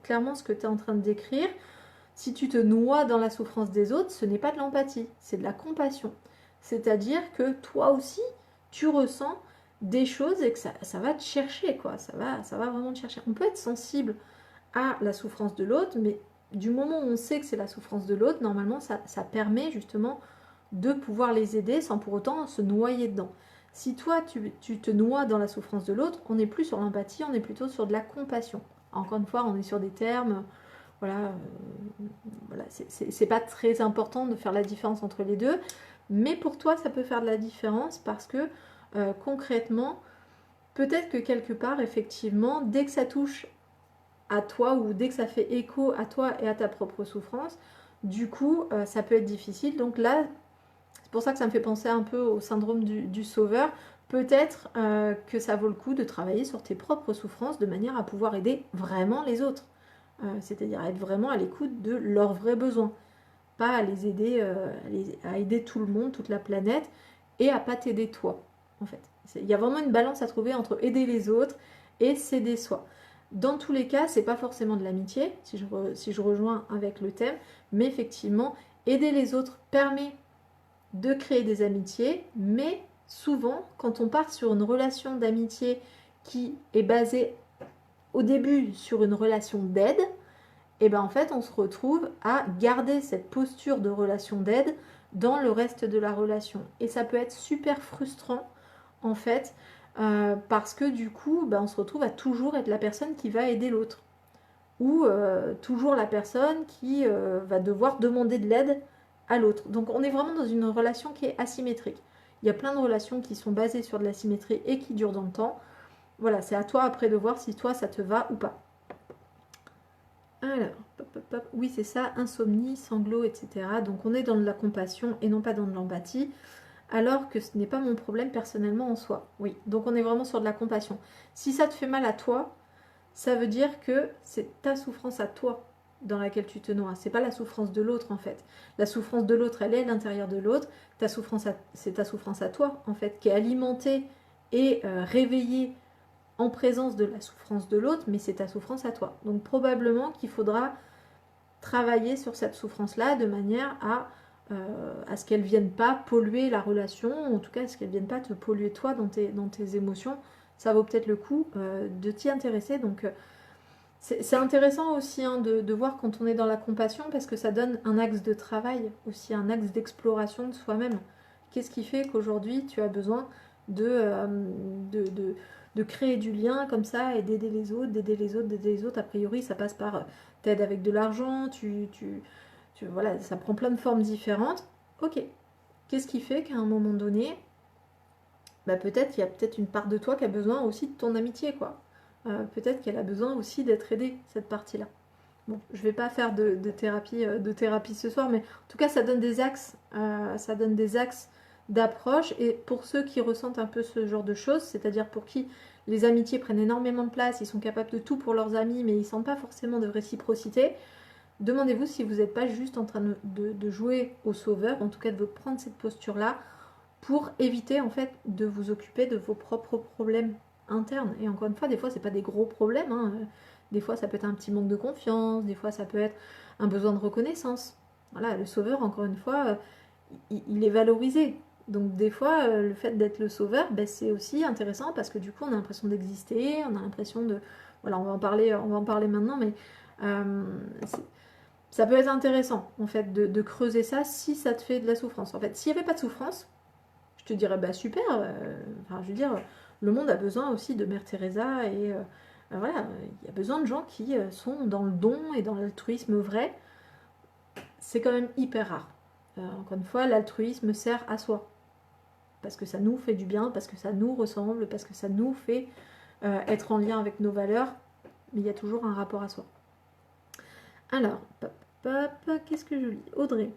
[SPEAKER 1] clairement, ce que tu es en train de décrire, si tu te noies dans la souffrance des autres, ce n'est pas de l'empathie, c'est de la compassion. C'est-à-dire que toi aussi, tu ressens des choses et que ça va te chercher, quoi. Ça va vraiment te chercher. On peut être sensible à la souffrance de l'autre, mais du moment où on sait que c'est la souffrance de l'autre, normalement, ça permet justement de pouvoir les aider sans pour autant se noyer dedans. Si toi, tu te noies dans la souffrance de l'autre, on n'est plus sur l'empathie, on est plutôt sur de la compassion. Encore une fois, on est sur des termes... Voilà, c'est pas très important de faire la différence entre les deux, mais pour toi, ça peut faire de la différence parce que concrètement, peut-être que quelque part, effectivement, dès que ça touche à toi ou dès que ça fait écho à toi et à ta propre souffrance, du coup, ça peut être difficile. Donc là, c'est pour ça que ça me fait penser un peu au syndrome du sauveur. Peut-être que ça vaut le coup de travailler sur tes propres souffrances de manière à pouvoir aider vraiment les autres. C'est-à-dire être vraiment à l'écoute de leurs vrais besoins. Pas à les aider, à aider tout le monde, toute la planète, et à pas t'aider toi, en fait. Il y a vraiment une balance à trouver entre aider les autres et s'aider soi. Dans tous les cas, c'est pas forcément de l'amitié, si je rejoins avec le thème, mais effectivement, aider les autres permet de créer des amitiés, mais souvent, quand on part sur une relation d'amitié qui est basée au début sur une relation d'aide, et bien en fait on se retrouve à garder cette posture de relation d'aide dans le reste de la relation. Et ça peut être super frustrant en fait, parce que du coup on se retrouve à toujours être la personne qui va aider l'autre. Ou toujours la personne qui va devoir demander de l'aide à l'autre. Donc on est vraiment dans une relation qui est asymétrique. Il y a plein de relations qui sont basées sur de l'asymétrie et qui durent dans le temps. voilà, c'est à toi après de voir si toi ça te va ou pas. Alors, oui c'est ça, insomnie, sanglots, etc. Donc on est dans de la compassion et non pas dans de l'empathie, alors que ce n'est pas mon problème personnellement en soi. Oui, donc on est vraiment sur de la compassion. Si ça te fait mal à toi, ça veut dire que c'est ta souffrance à toi dans laquelle tu te noies. C'est pas la souffrance de l'autre en fait. La souffrance de l'autre, elle est à l'intérieur de l'autre. C'est ta souffrance à toi en fait, qui est alimentée et réveillée en présence de la souffrance de l'autre, mais c'est ta souffrance à toi. Donc probablement qu'il faudra travailler sur cette souffrance-là de manière à ce qu'elle ne vienne pas polluer la relation, en tout cas à ce qu'elle ne vienne pas te polluer toi dans tes émotions. Ça vaut peut-être le coup de t'y intéresser. Donc c'est intéressant aussi hein, de voir quand on est dans la compassion parce que ça donne un axe de travail, aussi un axe d'exploration de soi-même. Qu'est-ce qui fait qu'aujourd'hui tu as besoin de créer du lien comme ça et d'aider les autres, d'aider les autres, d'aider les autres. A priori, ça passe par t'aides avec de l'argent, voilà, ça prend plein de formes différentes. Ok, qu'est-ce qui fait qu'à un moment donné, bah peut-être il y a peut-être une part de toi qui a besoin aussi de ton amitié, quoi. Peut-être qu'elle a besoin aussi d'être aidée, cette partie-là. Bon, je vais pas faire de thérapie ce soir, mais en tout cas, ça donne des axes d'approche. Et pour ceux qui ressentent un peu ce genre de choses, c'est-à-dire pour qui les amitiés prennent énormément de place, ils sont capables de tout pour leurs amis, mais ils sentent pas forcément de réciprocité, demandez-vous si vous n'êtes pas juste en train de jouer au sauveur, en tout cas de vous prendre cette posture-là, pour éviter en fait de vous occuper de vos propres problèmes internes. Et encore une fois, des fois, c'est pas des gros problèmes, hein. Des fois, ça peut être un petit manque de confiance, des fois, ça peut être un besoin de reconnaissance. Voilà, le sauveur, encore une fois, il est valorisé. Donc des fois, le fait d'être le sauveur, ben, c'est aussi intéressant parce que du coup, on a l'impression d'exister, on a l'impression de... Voilà, on va en parler maintenant, mais euh, ça peut être intéressant, en fait, de creuser ça si ça te fait de la souffrance. En fait, s'il n'y avait pas de souffrance, je te dirais, bah super, enfin, je veux dire, le monde a besoin aussi de Mère Teresa et voilà, il y a besoin de gens qui sont dans le don et dans l'altruisme vrai. C'est quand même hyper rare. Encore une fois, l'altruisme sert à soi. Parce que ça nous fait du bien, parce que ça nous ressemble, parce que ça nous fait être en lien avec nos valeurs. Mais il y a toujours un rapport à soi. Alors, qu'est-ce que je lis? Audrey.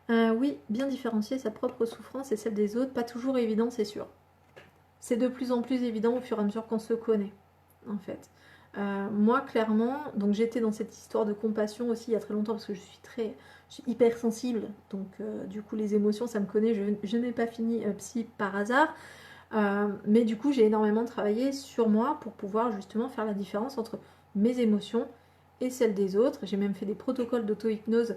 [SPEAKER 1] Oui, bien différencier sa propre souffrance et celle des autres, pas toujours évident, c'est sûr. C'est de plus en plus évident au fur et à mesure qu'on se connaît, en fait. Moi, clairement, donc j'étais dans cette histoire de compassion aussi il y a très longtemps parce que je suis hypersensible, donc du coup les émotions, ça me connaît. Je n'ai pas fini psy par hasard, mais du coup j'ai énormément travaillé sur moi pour pouvoir justement faire la différence entre mes émotions et celles des autres. J'ai même fait des protocoles d'auto-hypnose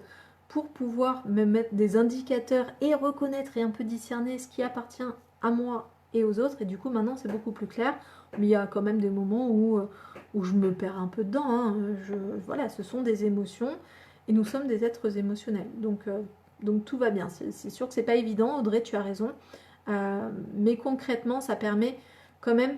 [SPEAKER 1] pour pouvoir me mettre des indicateurs et reconnaître et un peu discerner ce qui appartient à moi et aux autres. Et du coup, maintenant, c'est beaucoup plus clair. Mais il y a quand même des moments où je me perds un peu dedans. Hein. Voilà, ce sont des émotions et nous sommes des êtres émotionnels. Donc tout va bien. C'est sûr que c'est pas évident. Audrey, tu as raison. Mais concrètement, ça permet quand même,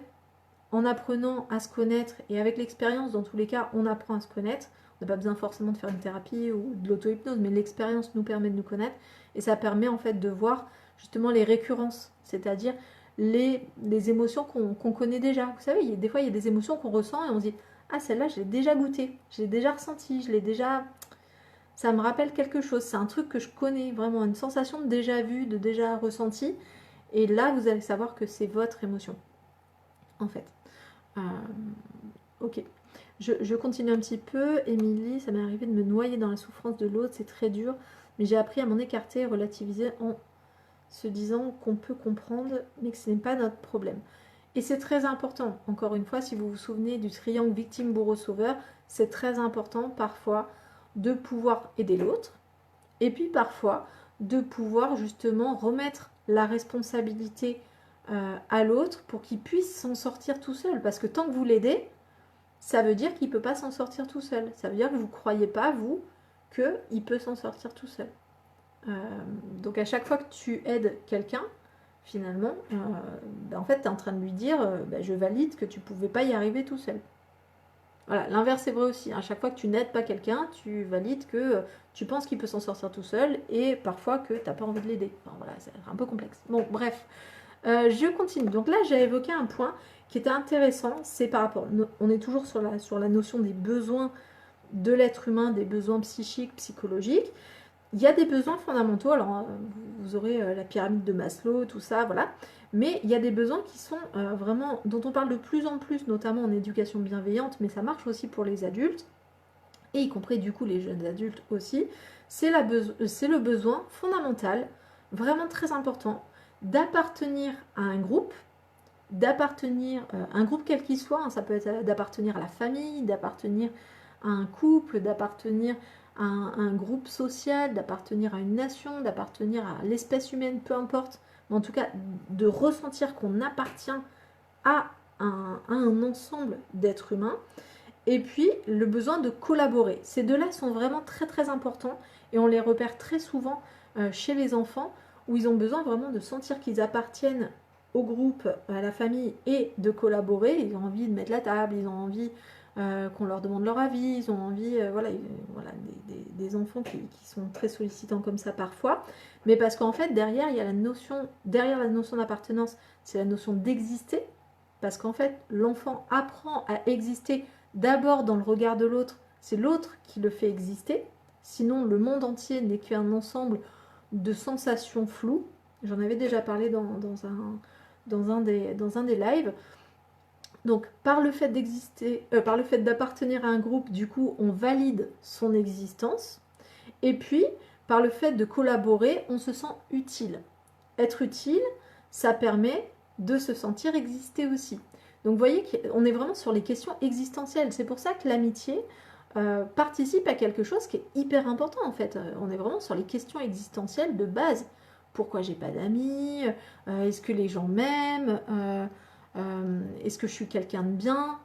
[SPEAKER 1] en apprenant à se connaître et avec l'expérience, dans tous les cas, on apprend à se connaître. On n'a pas besoin forcément de faire une thérapie ou de l'auto-hypnose, mais l'expérience nous permet de nous connaître et ça permet en fait de voir justement les récurrences, c'est-à-dire les émotions qu'on connaît déjà. Vous savez, des fois il y a des émotions qu'on ressent et on se dit ah celle-là je l'ai déjà goûtée, je l'ai déjà ressentie, je l'ai déjà... Ça me rappelle quelque chose, c'est un truc que je connais vraiment, une sensation de déjà vu, de déjà ressenti et là vous allez savoir que c'est votre émotion en fait. Ok. Je continue un petit peu. Émilie, ça m'est arrivé de me noyer dans la souffrance de l'autre, c'est très dur, mais j'ai appris à m'en écarter et relativiser en se disant qu'on peut comprendre, mais que ce n'est pas notre problème. Et c'est très important, encore une fois, si vous vous souvenez du triangle victime, bourreau, sauveur, c'est très important parfois de pouvoir aider l'autre, et puis parfois de pouvoir justement remettre la responsabilité à l'autre pour qu'il puisse s'en sortir tout seul. Parce que tant que vous l'aidez, ça veut dire qu'il ne peut pas s'en sortir tout seul. Ça veut dire que vous ne croyez pas, vous, qu'il peut s'en sortir tout seul. Donc à chaque fois que tu aides quelqu'un, finalement, en fait, tu es en train de lui dire je valide que tu ne pouvais pas y arriver tout seul. Voilà, l'inverse est vrai aussi. À chaque fois que tu n'aides pas quelqu'un, tu valides que tu penses qu'il peut s'en sortir tout seul et parfois que tu n'as pas envie de l'aider. Enfin, voilà, c'est un peu complexe. Bon, bref. Je continue. Donc là, j'ai évoqué un point qui était intéressant, c'est par rapport, on est toujours sur la notion des besoins de l'être humain, des besoins psychiques, psychologiques. Il y a des besoins fondamentaux, alors vous aurez la pyramide de Maslow, tout ça, voilà. Mais il y a des besoins qui sont vraiment, dont on parle de plus en plus, notamment en éducation bienveillante, mais ça marche aussi pour les adultes, et y compris du coup les jeunes adultes aussi. C'est le besoin fondamental, vraiment très important, d'appartenir à un groupe, d'appartenir à un groupe quel qu'il soit, hein, ça peut être d'appartenir à la famille, d'appartenir à un couple, d'appartenir à un groupe social, d'appartenir à une nation, d'appartenir à l'espèce humaine, peu importe, mais en tout cas de ressentir qu'on appartient à un ensemble d'êtres humains. Et puis le besoin de collaborer. Ces deux-là sont vraiment très très importants et on les repère très souvent chez les enfants où ils ont besoin vraiment de sentir qu'ils appartiennent au groupe, à la famille et de collaborer. Ils ont envie de mettre la table, ils ont envie qu'on leur demande leur avis, ils ont envie, voilà, des enfants qui sont très sollicitants comme ça parfois. Mais parce qu'en fait, derrière, il y a derrière la notion d'appartenance, c'est la notion d'exister. Parce qu'en fait, l'enfant apprend à exister d'abord dans le regard de l'autre, c'est l'autre qui le fait exister. Sinon, le monde entier n'est qu'un ensemble de sensations floues. J'en avais déjà parlé dans un des lives. Donc, par le fait d'exister, par le fait d'appartenir à un groupe, du coup, on valide son existence. Et puis, par le fait de collaborer, on se sent utile. Être utile, ça permet de se sentir exister aussi. Donc vous voyez qu'on est vraiment sur les questions existentielles. C'est pour ça que l'amitié participe à quelque chose qui est hyper important en fait. On est vraiment sur les questions existentielles de base. Pourquoi j'ai pas d'amis? Est-ce que les gens m'aiment? Est-ce que je suis quelqu'un de bien?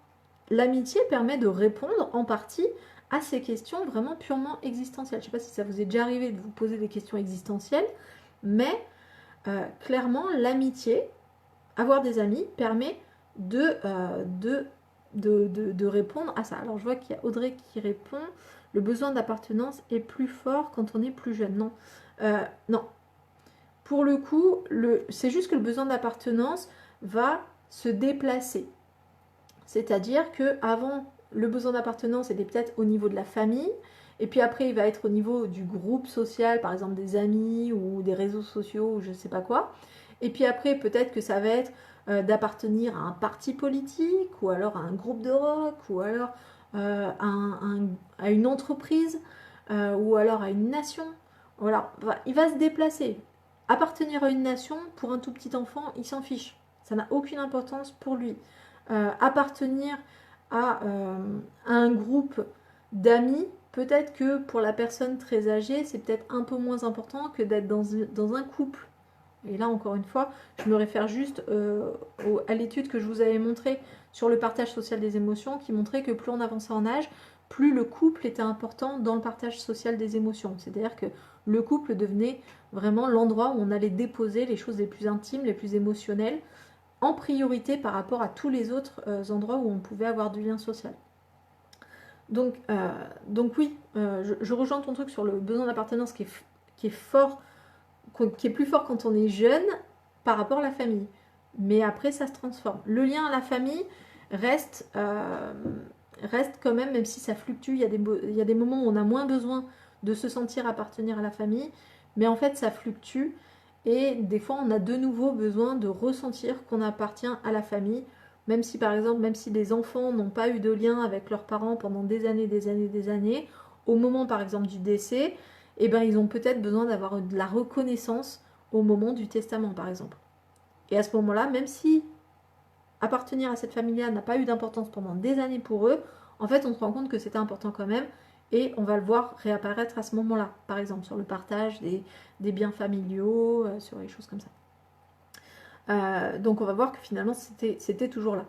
[SPEAKER 1] L'amitié permet de répondre en partie à ces questions vraiment purement existentielles. Je ne sais pas si ça vous est déjà arrivé de vous poser des questions existentielles, mais clairement l'amitié, avoir des amis, permet de répondre à ça. Alors je vois qu'il y a Audrey qui répond, le besoin d'appartenance est plus fort quand on est plus jeune. Non, non. Pour le coup, c'est juste que le besoin d'appartenance va se déplacer. C'est-à-dire que avant, le besoin d'appartenance était peut-être au niveau de la famille, et puis après il va être au niveau du groupe social, par exemple des amis ou des réseaux sociaux ou je ne sais pas quoi. Et puis après peut-être que ça va être d'appartenir à un parti politique, ou alors à un groupe de rock, ou alors à une entreprise, ou alors à une nation. Voilà, il va se déplacer. Appartenir à une nation, pour un tout petit enfant, il s'en fiche. Ça n'a aucune importance pour lui. Appartenir à un groupe d'amis, peut-être que pour la personne très âgée, c'est peut-être un peu moins important que d'être dans un couple. Et là, encore une fois, je me réfère juste à l'étude que je vous avais montrée sur le partage social des émotions, qui montrait que plus on avançait en âge, plus le couple était important dans le partage social des émotions. C'est-à-dire que le couple devenait vraiment l'endroit où on allait déposer les choses les plus intimes, les plus émotionnelles, en priorité par rapport à tous les autres endroits où on pouvait avoir du lien social. Donc oui, je rejoins ton truc sur le besoin d'appartenance qui est fort, qui est plus fort quand on est jeune par rapport à la famille. Mais après, ça se transforme. Le lien à la famille reste quand même si ça fluctue. Il y a des moments où on a moins besoin de se sentir appartenir à la famille, mais en fait, ça fluctue. Et des fois, on a de nouveau besoin de ressentir qu'on appartient à la famille, même si par exemple, même si les enfants n'ont pas eu de lien avec leurs parents pendant des années, au moment par exemple du décès, eh ben, ils ont peut-être besoin d'avoir de la reconnaissance au moment du testament par exemple. Et à ce moment-là, même si appartenir à cette famille-là n'a pas eu d'importance pendant des années pour eux, en fait, on se rend compte que c'était important quand même. Et on va le voir réapparaître à ce moment-là, par exemple sur le partage des biens familiaux, sur les choses comme ça. Donc on va voir que finalement c'était toujours là.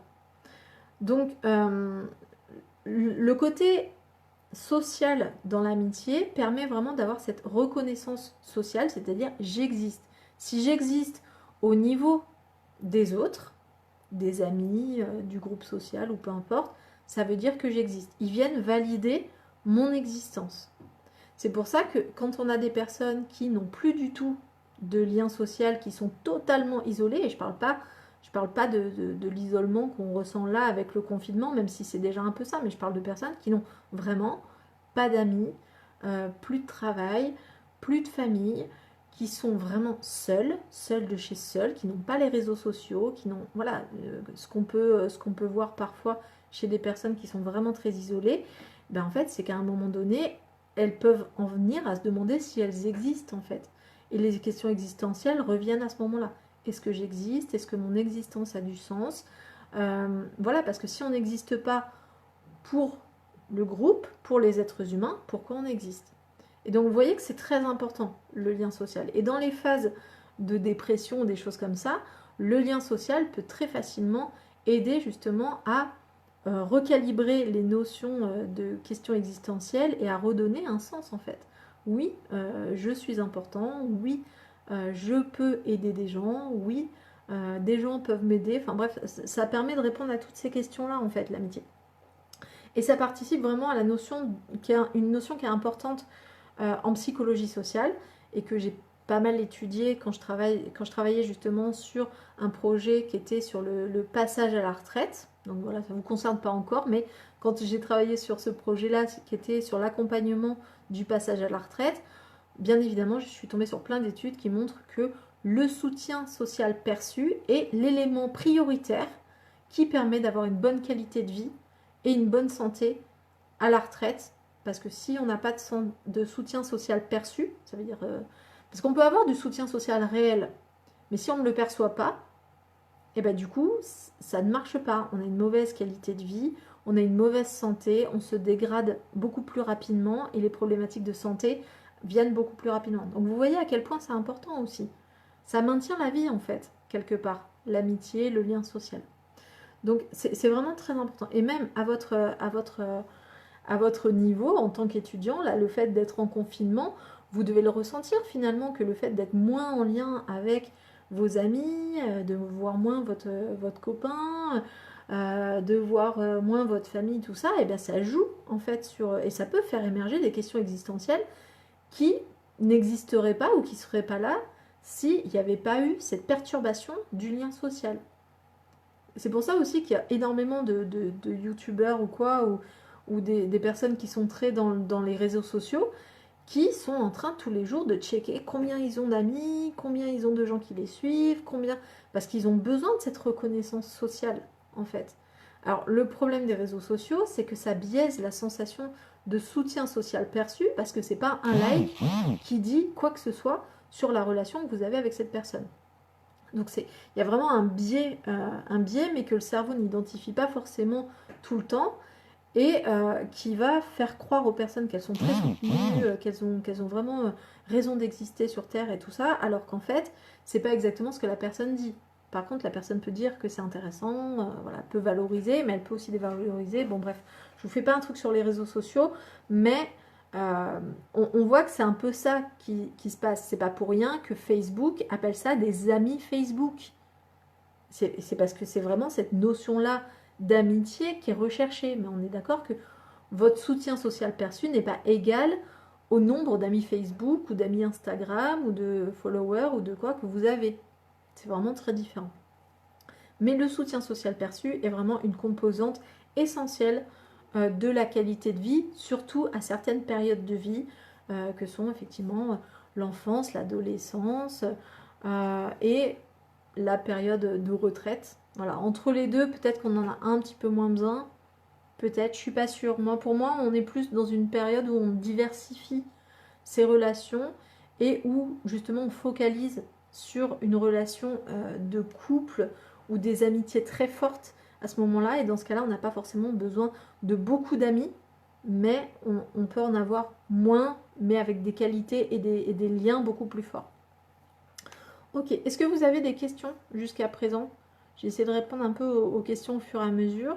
[SPEAKER 1] Donc le côté social dans l'amitié permet vraiment d'avoir cette reconnaissance sociale, c'est-à-dire j'existe. Si j'existe au niveau des autres, des amis, du groupe social ou peu importe, ça veut dire que j'existe. Ils viennent valider mon existence. C'est pour ça que quand on a des personnes qui n'ont plus du tout de lien social qui sont totalement isolés, et je parle pas de l'isolement qu'on ressent là avec le confinement, même si c'est déjà un peu ça, mais je parle de personnes qui n'ont vraiment pas d'amis, plus de travail, plus de famille, qui sont vraiment seuls de chez seuls, qui n'ont pas les réseaux sociaux, qui n'ont, voilà, ce qu'on peut voir parfois chez des personnes qui sont vraiment très isolées, ben en fait, c'est qu'à un moment donné, elles peuvent en venir à se demander si elles existent en fait. Et les questions existentielles reviennent à ce moment-là. Est-ce que j'existe? Est-ce que mon existence a du sens? Voilà, parce que si on n'existe pas pour le groupe, pour les êtres humains, pourquoi on existe? Et donc vous voyez que c'est très important, le lien social. Et dans les phases de dépression ou des choses comme ça, le lien social peut très facilement aider justement à recalibrer les notions de questions existentielles et à redonner un sens en fait. Oui, je suis important, oui, je peux aider des gens, oui, des gens peuvent m'aider. Enfin bref, ça permet de répondre à toutes ces questions-là en fait, l'amitié. Et ça participe vraiment à la notion, une notion qui est importante en psychologie sociale et que j'ai pas mal étudié quand je travaillais justement sur un projet qui était sur le passage à la retraite. Donc voilà, ça ne vous concerne pas encore, mais quand j'ai travaillé sur ce projet-là qui était sur l'accompagnement du passage à la retraite, bien évidemment, je suis tombée sur plein d'études qui montrent que le soutien social perçu est l'élément prioritaire qui permet d'avoir une bonne qualité de vie et une bonne santé à la retraite. Parce que si on n'a pas de soutien social perçu, ça veut dire... parce qu'on peut avoir du soutien social réel, mais si on ne le perçoit pas, et ben du coup, ça ne marche pas. On a une mauvaise qualité de vie, on a une mauvaise santé, on se dégrade beaucoup plus rapidement et les problématiques de santé viennent beaucoup plus rapidement. Donc vous voyez à quel point c'est important aussi. Ça maintient la vie en fait, quelque part, l'amitié, le lien social. Donc c'est vraiment très important. Et même à votre niveau en tant qu'étudiant, là, le fait d'être en confinement, vous devez le ressentir finalement que le fait d'être moins en lien avec vos amis, de voir moins votre copain, de voir moins votre famille, tout ça, et bien ça joue en fait et ça peut faire émerger des questions existentielles qui n'existeraient pas ou qui ne seraient pas là s'il n'y avait pas eu cette perturbation du lien social. C'est pour ça aussi qu'il y a énormément de youtubeurs ou quoi, ou des personnes qui sont très dans les réseaux sociaux, qui sont en train tous les jours de checker combien ils ont d'amis, combien ils ont de gens qui les suivent, parce qu'ils ont besoin de cette reconnaissance sociale, en fait. Alors, le problème des réseaux sociaux, c'est que ça biaise la sensation de soutien social perçu, parce que c'est pas un like qui dit quoi que ce soit sur la relation que vous avez avec cette personne. Donc il y a vraiment un biais, mais que le cerveau n'identifie pas forcément tout le temps et qui va faire croire aux personnes qu'elles sont très soutenues, qu'elles ont vraiment raison d'exister sur Terre et tout ça, alors qu'en fait, c'est pas exactement ce que la personne dit. Par contre, la personne peut dire que c'est intéressant, voilà, peut valoriser, mais elle peut aussi dévaloriser. Bon bref, je vous fais pas un truc sur les réseaux sociaux, mais on voit que c'est un peu ça qui se passe. C'est pas pour rien que Facebook appelle ça des amis Facebook. C'est parce que c'est vraiment cette notion-là d'amitié qui est recherchée. Mais on est d'accord que votre soutien social perçu n'est pas égal au nombre d'amis Facebook ou d'amis Instagram ou de followers ou de quoi que vous avez. C'est vraiment très différent. Mais le soutien social perçu est vraiment une composante essentielle de la qualité de vie, surtout à certaines périodes de vie, que sont effectivement l'enfance, l'adolescence et la période de retraite. Voilà, entre les deux, peut-être qu'on en a un petit peu moins besoin, peut-être, je suis pas sûre. Pour moi, on est plus dans une période où on diversifie ses relations et où justement on focalise sur une relation de couple ou des amitiés très fortes à ce moment-là. Et dans ce cas-là, on n'a pas forcément besoin de beaucoup d'amis, mais on peut en avoir moins, mais avec des qualités et des liens beaucoup plus forts. Ok, est-ce que vous avez des questions jusqu'à présent? J'ai essayé de répondre un peu aux questions au fur et à mesure.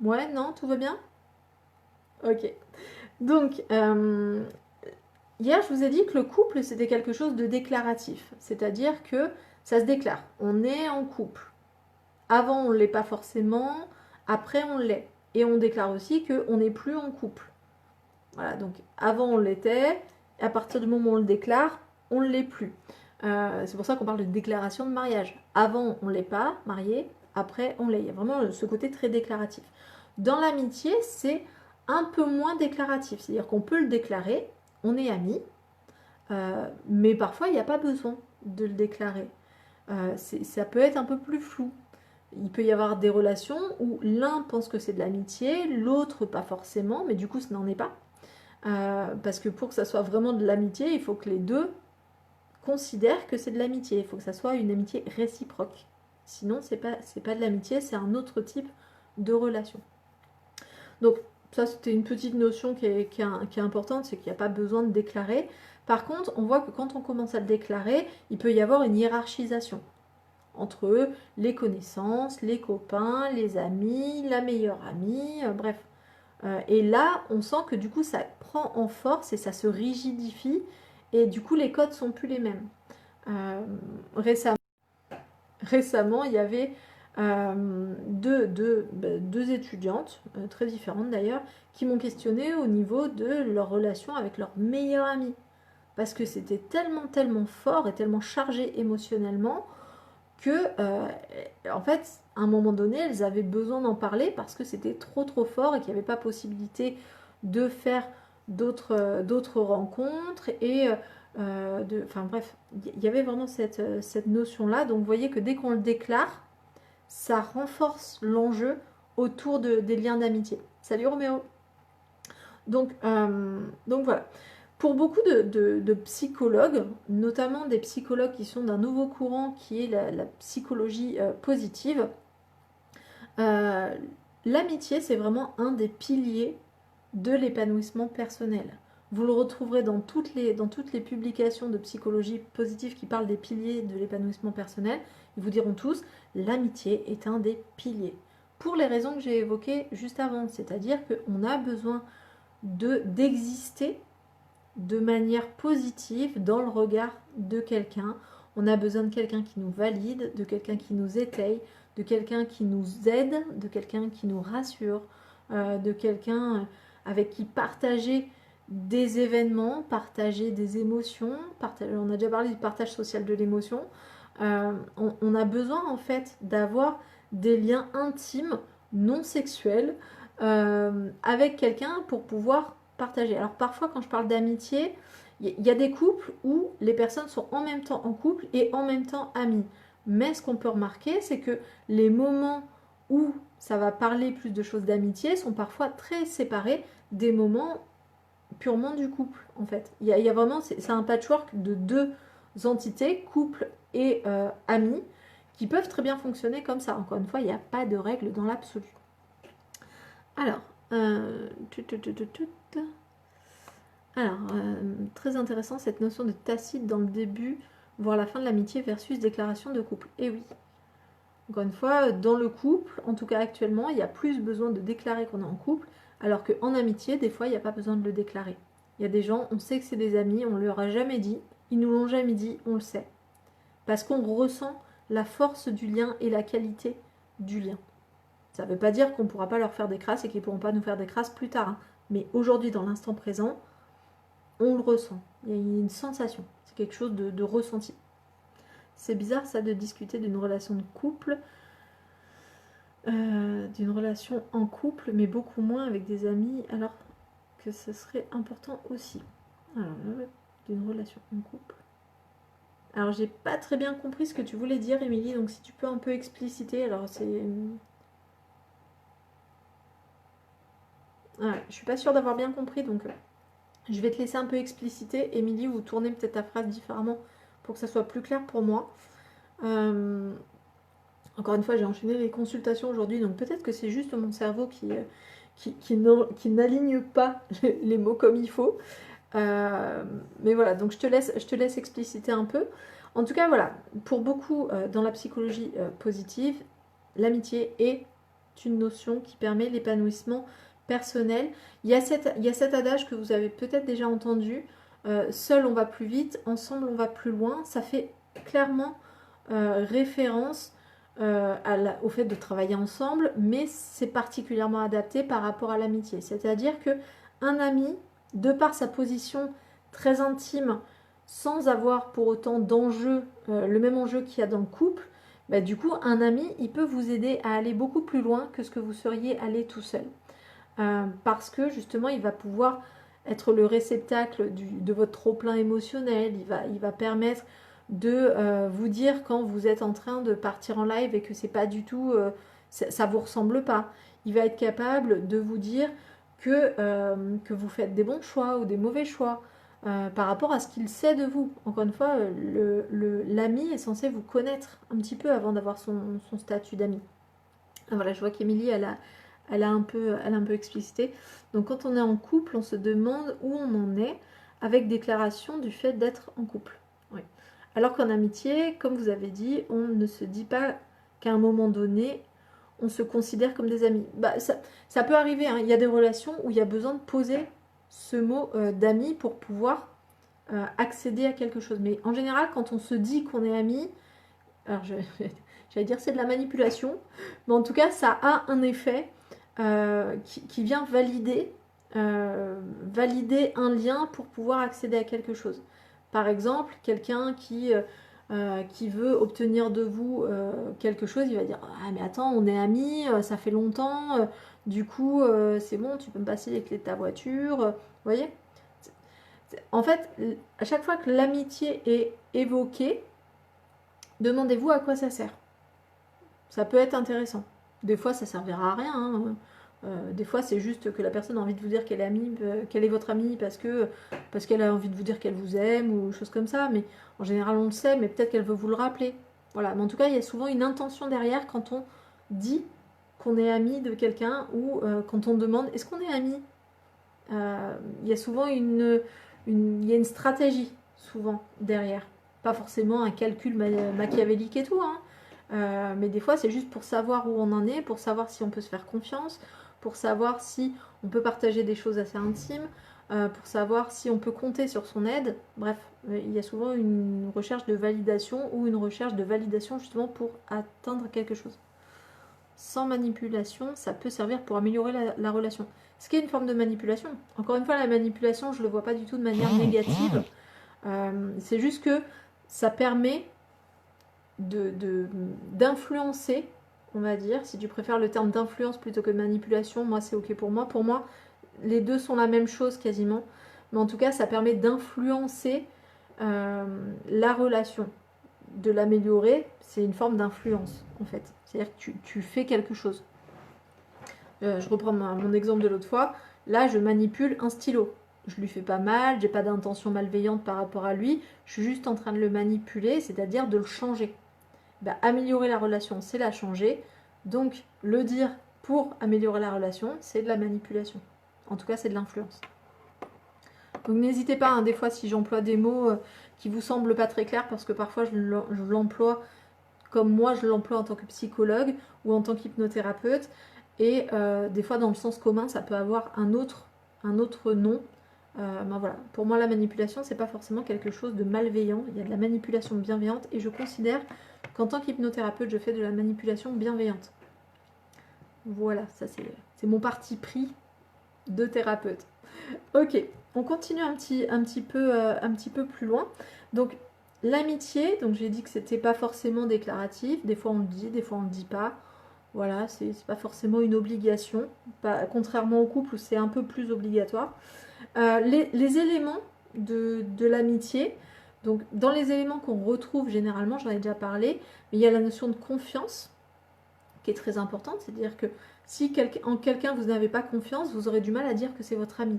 [SPEAKER 1] Ouais, non, tout va bien? Ok. Donc, hier, je vous ai dit que le couple, c'était quelque chose de déclaratif. C'est-à-dire que ça se déclare. On est en couple. Avant, on ne l'est pas forcément. Après, on l'est. Et on déclare aussi qu'on n'est plus en couple. Voilà, donc avant, on l'était. À partir du moment où on le déclare, on ne l'est plus. C'est pour ça qu'on parle de déclaration de mariage. Avant, on ne l'est pas, marié, après, on l'est. Il y a vraiment ce côté très déclaratif. Dans l'amitié, c'est un peu moins déclaratif. C'est-à-dire qu'on peut le déclarer, on est amis, mais parfois, il n'y a pas besoin de le déclarer. Ça peut être un peu plus flou. Il peut y avoir des relations où l'un pense que c'est de l'amitié, l'autre pas forcément, mais du coup, ce n'en est pas. Parce que pour que ça soit vraiment de l'amitié, il faut que les deux considèrent que c'est de l'amitié. Il faut que ça soit une amitié réciproque. Sinon, c'est pas de l'amitié, c'est un autre type de relation. Donc, ça, c'était une petite notion qui est importante, c'est qu'il n'y a pas besoin de déclarer. Par contre, on voit que quand on commence à le déclarer, il peut y avoir une hiérarchisation entre eux, les connaissances, les copains, les amis, la meilleure amie, bref. Et là, on sent que du coup, ça prend en force et ça se rigidifie. Et du coup, les codes sont plus les mêmes. Récemment, il y avait deux étudiantes, très différentes d'ailleurs, qui m'ont questionné au niveau de leur relation avec leur meilleure amie. Parce que c'était tellement fort et tellement chargé émotionnellement que, en fait, à un moment donné, elles avaient besoin d'en parler parce que c'était trop fort et qu'il n'y avait pas possibilité de faire d'autres rencontres et enfin bref, il y avait vraiment cette notion-là. Donc vous voyez que dès qu'on le déclare, ça renforce l'enjeu autour des liens d'amitié. Salut Roméo. Donc voilà. Pour beaucoup de psychologues, notamment des psychologues qui sont d'un nouveau courant qui est la psychologie positive, l'amitié, c'est vraiment un des piliers de l'épanouissement personnel. Vous le retrouverez dans toutes les publications de psychologie positive qui parlent des piliers de l'épanouissement personnel. Ils vous diront tous, l'amitié est un des piliers. Pour les raisons que j'ai évoquées juste avant, c'est-à-dire qu'on a besoin d'exister de manière positive dans le regard de quelqu'un. On a besoin de quelqu'un qui nous valide, de quelqu'un qui nous étaye, de quelqu'un qui nous aide, de quelqu'un qui nous rassure, de quelqu'un avec qui partager des événements, partager des émotions, on a déjà parlé du partage social de l'émotion. On a besoin en fait d'avoir des liens intimes, non sexuels, avec quelqu'un pour pouvoir partager. Alors parfois quand je parle d'amitié, il y a des couples où les personnes sont en même temps en couple et en même temps amies. Mais ce qu'on peut remarquer, c'est que les moments où ça va parler plus de choses d'amitié sont parfois très séparés des moments purement du couple, en fait. Il y a vraiment, c'est un patchwork de deux entités, couple et amis, qui peuvent très bien fonctionner comme ça. Encore une fois, il n'y a pas de règle dans l'absolu. Alors, très intéressant cette notion de tacite dans le début, voire la fin de l'amitié versus déclaration de couple. Et oui, encore une fois, dans le couple, en tout cas actuellement, il y a plus besoin de déclarer qu'on est en couple, alors qu'en amitié, des fois, il n'y a pas besoin de le déclarer. Il y a des gens, on sait que c'est des amis, on ne leur a jamais dit, ils nous l'ont jamais dit, on le sait. Parce qu'on ressent la force du lien et la qualité du lien. Ça ne veut pas dire qu'on ne pourra pas leur faire des crasses et qu'ils ne pourront pas nous faire des crasses plus tard. Hein. Mais aujourd'hui, dans l'instant présent, on le ressent. Il y a une sensation. C'est quelque chose de ressenti. C'est bizarre ça de discuter d'une relation de couple, d'une relation en couple, mais beaucoup moins avec des amis, alors que ce serait important aussi. Alors, d'une relation en couple. Alors, j'ai pas très bien compris ce que tu voulais dire, Émilie, donc si tu peux un peu expliciter, alors c'est... Ouais, je suis pas sûre d'avoir bien compris, donc je vais te laisser un peu expliciter. Émilie, vous tournez peut-être ta phrase différemment pour que ça soit plus clair pour moi. Encore une fois, j'ai enchaîné les consultations aujourd'hui, donc peut-être que c'est juste mon cerveau qui n'aligne pas les mots comme il faut. Mais voilà, donc je te laisse expliciter un peu. En tout cas, voilà, pour beaucoup dans la psychologie positive, l'amitié est une notion qui permet l'épanouissement personnel. Il y a cet adage que vous avez peut-être déjà entendu, seul on va plus vite, ensemble on va plus loin. Ça fait clairement référence au fait de travailler ensemble, mais c'est particulièrement adapté par rapport à l'amitié. C'est-à-dire que un ami, de par sa position très intime, sans avoir pour autant d'enjeu, le même enjeu qu'il y a dans le couple, bah, du coup, un ami, il peut vous aider à aller beaucoup plus loin que ce que vous seriez allé tout seul. Parce que justement, il va pouvoir être le réceptacle de votre trop-plein émotionnel, il va permettre de vous dire quand vous êtes en train de partir en live et que c'est pas du tout, ça vous ressemble pas. Il va être capable de vous dire que vous faites des bons choix ou des mauvais choix par rapport à ce qu'il sait de vous. Encore une fois, l'ami est censé vous connaître un petit peu avant d'avoir son statut d'ami. Voilà, je vois qu'Émilie, elle a un peu explicité. Donc quand on est en couple, on se demande où on en est avec déclaration du fait d'être en couple. Oui. Alors qu'en amitié, comme vous avez dit, on ne se dit pas qu'à un moment donné, on se considère comme des amis. Bah, ça peut arriver, hein. Il y a des relations où il y a besoin de poser ce mot d'amis pour pouvoir accéder à quelque chose. Mais en général, quand on se dit qu'on est amis, alors j'allais dire c'est de la manipulation, mais en tout cas ça a un effet qui vient valider un lien pour pouvoir accéder à quelque chose. Par exemple, quelqu'un qui veut obtenir de vous quelque chose, il va dire ah mais attends on est amis, ça fait longtemps, du coup c'est bon tu peux me passer les clés de ta voiture, vous voyez. En fait, à chaque fois que l'amitié est évoquée, demandez-vous à quoi ça sert. Ça peut être intéressant. Des fois, ça servira à rien. Hein. Des fois, c'est juste que la personne a envie de vous dire qu'elle est amie, qu'elle est votre amie parce qu'elle a envie de vous dire qu'elle vous aime ou choses comme ça. Mais en général, on le sait, mais peut-être qu'elle veut vous le rappeler. Voilà. Mais en tout cas, il y a souvent une intention derrière quand on dit qu'on est ami de quelqu'un ou quand on demande est-ce qu'on est ami. Il y a souvent il y a une stratégie souvent derrière. Pas forcément un calcul machiavélique et tout, hein. Mais des fois, c'est juste pour savoir où on en est, pour savoir si on peut se faire confiance, pour savoir si on peut partager des choses assez intimes, pour savoir si on peut compter sur son aide. Bref, il y a souvent une recherche de validation ou une recherche de validation justement pour atteindre quelque chose. Sans manipulation, ça peut servir pour améliorer la relation. Ce qui est une forme de manipulation. Encore une fois, la manipulation, je ne le vois pas du tout de manière négative. C'est juste que ça permet d'influencer, on va dire, si tu préfères le terme d'influence plutôt que de manipulation, moi c'est ok pour moi. Pour moi, les deux sont la même chose quasiment, mais en tout cas, ça permet d'influencer la relation, de l'améliorer. C'est une forme d'influence en fait. C'est-à-dire que tu fais quelque chose. Je reprends mon exemple de l'autre fois. Là, je manipule un stylo. Je lui fais pas mal, j'ai pas d'intention malveillante par rapport à lui. Je suis juste en train de le manipuler, c'est-à-dire de le changer. Bah, améliorer la relation, c'est la changer. Donc, le dire pour améliorer la relation, c'est de la manipulation. En tout cas, c'est de l'influence. Donc, n'hésitez pas, hein, des fois, si j'emploie des mots qui vous semblent pas très clairs, parce que parfois, je l'emploie comme moi, je l'emploie en tant que psychologue ou en tant qu'hypnothérapeute. Et des fois, dans le sens commun, ça peut avoir un autre nom. Ben voilà. Pour moi, la manipulation, c'est pas forcément quelque chose de malveillant. Il y a de la manipulation bienveillante et je considère qu'en tant qu'hypnothérapeute, je fais de la manipulation bienveillante. Voilà, ça c'est mon parti pris de thérapeute. Ok, on continue un petit peu plus loin. Donc, l'amitié, donc j'ai dit que c'était pas forcément déclaratif. Des fois on le dit, des fois on le dit pas. Voilà, c'est pas forcément une obligation. Contrairement au couple où c'est un peu plus obligatoire. Les éléments de l'amitié, donc dans les éléments qu'on retrouve généralement, j'en ai déjà parlé, mais il y a la notion de confiance qui est très importante, c'est-à-dire que si en quelqu'un vous n'avez pas confiance, vous aurez du mal à dire que c'est votre ami,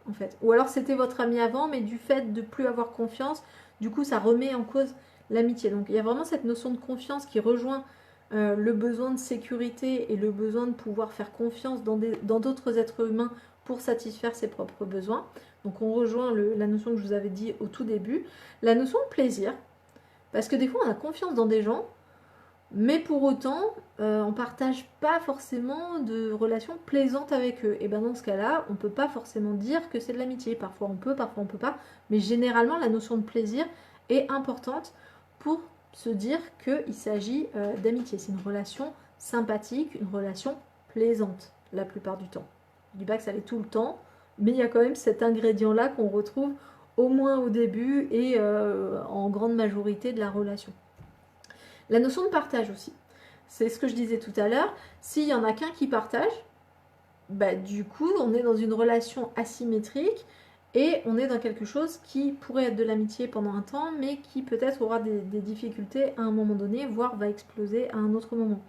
[SPEAKER 1] en fait. Ou alors c'était votre ami avant, mais du fait de plus avoir confiance, du coup ça remet en cause l'amitié. Donc il y a vraiment cette notion de confiance qui rejoint le besoin de sécurité et le besoin de pouvoir faire confiance dans d'autres êtres humains pour satisfaire ses propres besoins. Donc on rejoint la notion que je vous avais dit au tout début, la notion de plaisir, parce que des fois on a confiance dans des gens, mais pour autant on ne partage pas forcément de relations plaisantes avec eux. Et bien dans ce cas-là, on ne peut pas forcément dire que c'est de l'amitié. Parfois on peut pas, mais généralement la notion de plaisir est importante pour se dire qu'il s'agit d'amitié. C'est une relation sympathique, une relation plaisante la plupart du temps. Je ne dis pas que ça l'est tout le temps, mais il y a quand même cet ingrédient-là qu'on retrouve au moins au début et en grande majorité de la relation. La notion de partage aussi. C'est ce que je disais tout à l'heure. S'il y en a qu'un qui partage, bah, du coup, on est dans une relation asymétrique et on est dans quelque chose qui pourrait être de l'amitié pendant un temps, mais qui peut-être aura des difficultés à un moment donné, voire va exploser à un autre moment.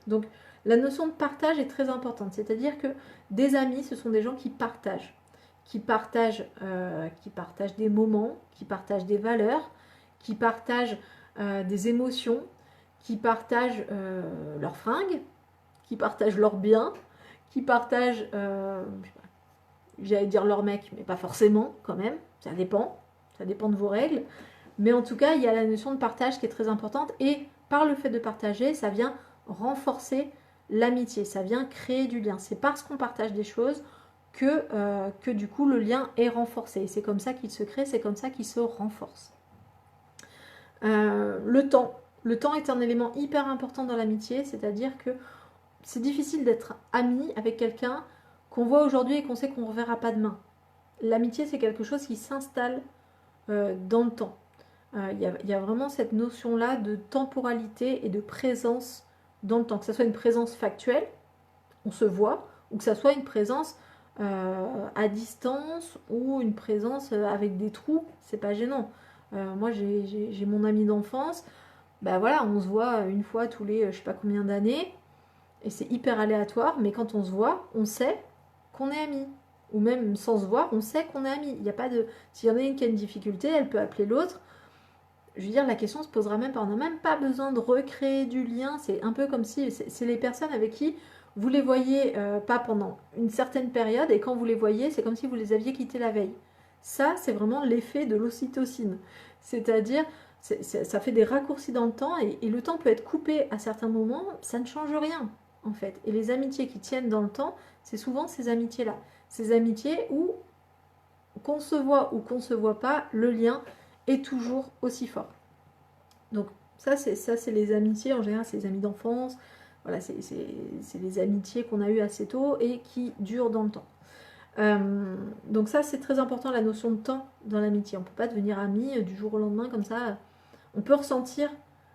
[SPEAKER 1] Donc, la notion de partage est très importante. C'est-à-dire que des amis, ce sont des gens qui partagent. Qui partagent des moments, qui partagent des valeurs, qui partagent des émotions, qui partagent leurs fringues, qui partagent leurs biens, qui partagent, j'allais dire leur mec, mais pas forcément quand même, ça dépend de vos règles. Mais en tout cas, il y a la notion de partage qui est très importante et par le fait de partager, ça vient renforcer l'amitié, ça vient créer du lien. C'est parce qu'on partage des choses que du coup le lien est renforcé. C'est comme ça qu'il se crée, c'est comme ça qu'il se renforce. Le temps. Le temps est un élément hyper important dans l'amitié, c'est-à-dire que c'est difficile d'être ami avec quelqu'un qu'on voit aujourd'hui et qu'on sait qu'on ne reverra pas demain. L'amitié, c'est quelque chose qui s'installe dans le temps. Il y a vraiment cette notion-là de temporalité et de présence dans le temps. Que ce soit une présence factuelle, on se voit, ou que ce soit une présence à distance ou une présence avec des trous, c'est pas gênant. Moi, j'ai mon ami d'enfance, bah voilà, on se voit une fois tous les je sais pas combien d'années, et c'est hyper aléatoire, mais quand on se voit, on sait qu'on est amis. Ou même sans se voir, on sait qu'on est amis. Il n'y a pas de. S'il y en a une qui a une difficulté, elle peut appeler l'autre. Je veux dire, la question se posera même pas. On n'a même pas besoin de recréer du lien. C'est un peu comme si. C'est les personnes avec qui vous les voyez pas pendant une certaine période, et quand vous les voyez, c'est comme si vous les aviez quittés la veille. Ça, c'est vraiment l'effet de l'ocytocine. C'est-à-dire, ça fait des raccourcis dans le temps, et le temps peut être coupé à certains moments, ça ne change rien en fait. Et les amitiés qui tiennent dans le temps, c'est souvent ces amitiés-là. Ces amitiés où, qu'on se voit ou qu'on se voit pas, le lien est toujours aussi fort. Donc ça, c'est les amitiés, en général, c'est les amis d'enfance. Voilà, c'est les amitiés qu'on a eues assez tôt et qui durent dans le temps. Donc ça, c'est très important, la notion de temps dans l'amitié. On ne peut pas devenir amis du jour au lendemain comme ça. On peut ressentir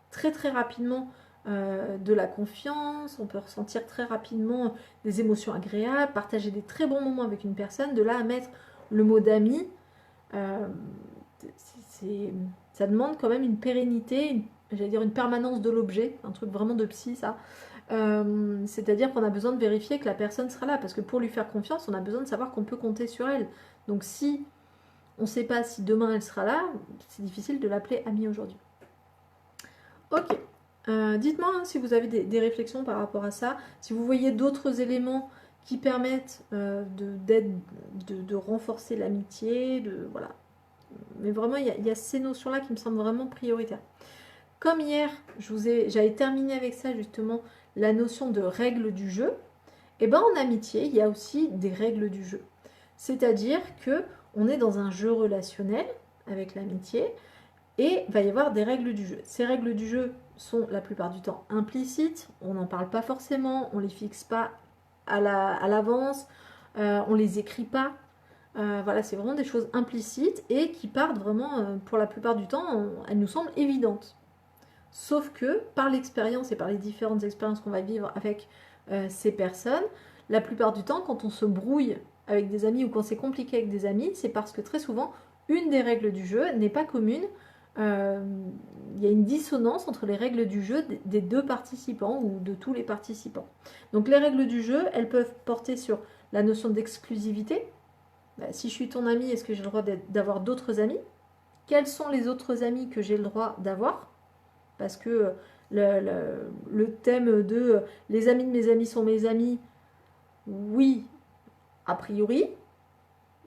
[SPEAKER 1] très très rapidement de la confiance, on peut ressentir très rapidement des émotions agréables, partager des très bons moments avec une personne. De là à mettre le mot d'ami, ça demande quand même une pérennité, j'allais dire une permanence de l'objet, un truc vraiment de psy ça. C'est-à-dire qu'on a besoin de vérifier que la personne sera là, parce que pour lui faire confiance, on a besoin de savoir qu'on peut compter sur elle. Donc si on ne sait pas si demain elle sera là, c'est difficile de l'appeler amie aujourd'hui. Ok. Dites-moi si vous avez des réflexions par rapport à ça, si vous voyez d'autres éléments qui permettent de renforcer l'amitié, voilà. Mais vraiment, il y a ces notions-là qui me semblent vraiment prioritaires. Comme hier, j'avais terminé avec ça justement, la notion de règles du jeu. Et bien en amitié, il y a aussi des règles du jeu. C'est-à-dire que on est dans un jeu relationnel avec l'amitié, et il va y avoir des règles du jeu. Ces règles du jeu sont la plupart du temps implicites, on n'en parle pas forcément, on ne les fixe pas à l'avance, on ne les écrit pas. Voilà, c'est vraiment des choses implicites et qui partent vraiment, pour la plupart du temps, elles nous semblent évidentes. Sauf que par l'expérience et par les différentes expériences qu'on va vivre avec ces personnes, la plupart du temps, quand on se brouille avec des amis ou quand c'est compliqué avec des amis, c'est parce que très souvent, une des règles du jeu n'est pas commune. Il y a une dissonance entre les règles du jeu des deux participants ou de tous les participants. Donc les règles du jeu, elles peuvent porter sur la notion d'exclusivité. Si je suis ton ami, est-ce que j'ai le droit d'avoir d'autres amis? Quels sont les autres amis que j'ai le droit d'avoir? Parce que le thème de les amis de mes amis sont mes amis, oui, a priori,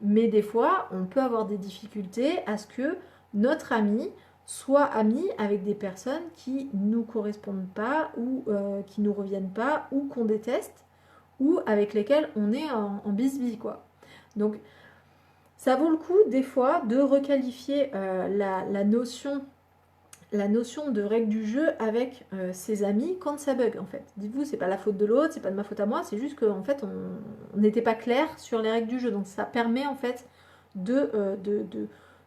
[SPEAKER 1] mais des fois, on peut avoir des difficultés à ce que notre ami soit ami avec des personnes qui ne nous correspondent pas ou qui ne nous reviennent pas ou qu'on déteste ou avec lesquelles on est en bisbille, quoi. Donc, ça vaut le coup, des fois, de requalifier la notion de règle du jeu avec ses amis quand ça bug, en fait. Dites-vous, c'est pas la faute de l'autre, c'est pas de ma faute à moi, c'est juste qu'en fait, on n'était pas clair sur les règles du jeu. Donc, ça permet, en fait, de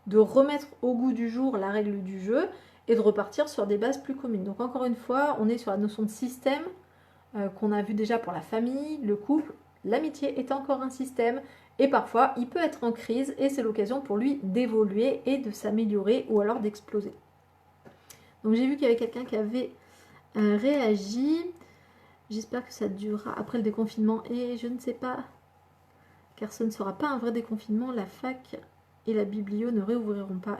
[SPEAKER 1] de remettre au goût du jour la règle du jeu et de repartir sur des bases plus communes. Donc encore une fois, on est sur la notion de système qu'on a vu déjà pour la famille, le couple. L'amitié est encore un système et parfois il peut être en crise et c'est l'occasion pour lui d'évoluer et de s'améliorer ou alors d'exploser. Donc j'ai vu qu'il y avait quelqu'un qui avait réagi. J'espère que ça durera après le déconfinement et je ne sais pas, car ce ne sera pas un vrai déconfinement, la fac et la biblio ne réouvriront pas.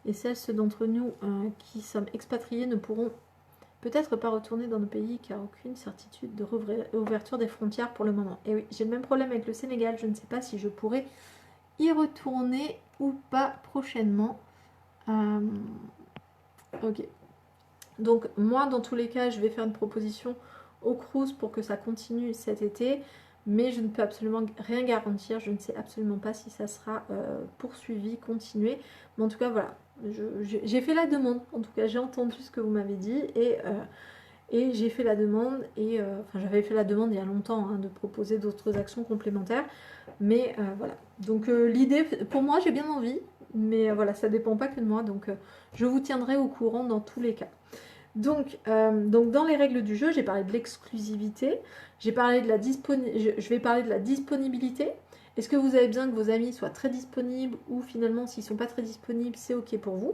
[SPEAKER 1] Et ceux d'entre nous qui sommes expatriés ne pourront peut-être pas retourner dans nos pays car aucune certitude de réouverture des frontières pour le moment. Et oui, j'ai le même problème avec le Sénégal, je ne sais pas si je pourrai y retourner ou pas prochainement. Ok. Donc moi, dans tous les cas, je vais faire une proposition au Crous pour que ça continue cet été, mais je ne peux absolument rien garantir. Je ne sais absolument pas si ça sera poursuivi, continué. Mais en tout cas, voilà. J'ai fait la demande. En tout cas, j'ai entendu ce que vous m'avez dit et j'ai fait la demande. Enfin, j'avais fait la demande il y a longtemps de proposer d'autres actions complémentaires. Mais voilà. Donc l'idée, pour moi, j'ai bien envie. Mais voilà, ça ne dépend pas que de moi. Donc je vous tiendrai au courant dans tous les cas. Donc dans les règles du jeu, j'ai parlé de l'exclusivité, j'ai parlé de je vais parler de la disponibilité. Est-ce que vous avez besoin que vos amis soient très disponibles ou finalement s'ils ne sont pas très disponibles, c'est ok pour vous?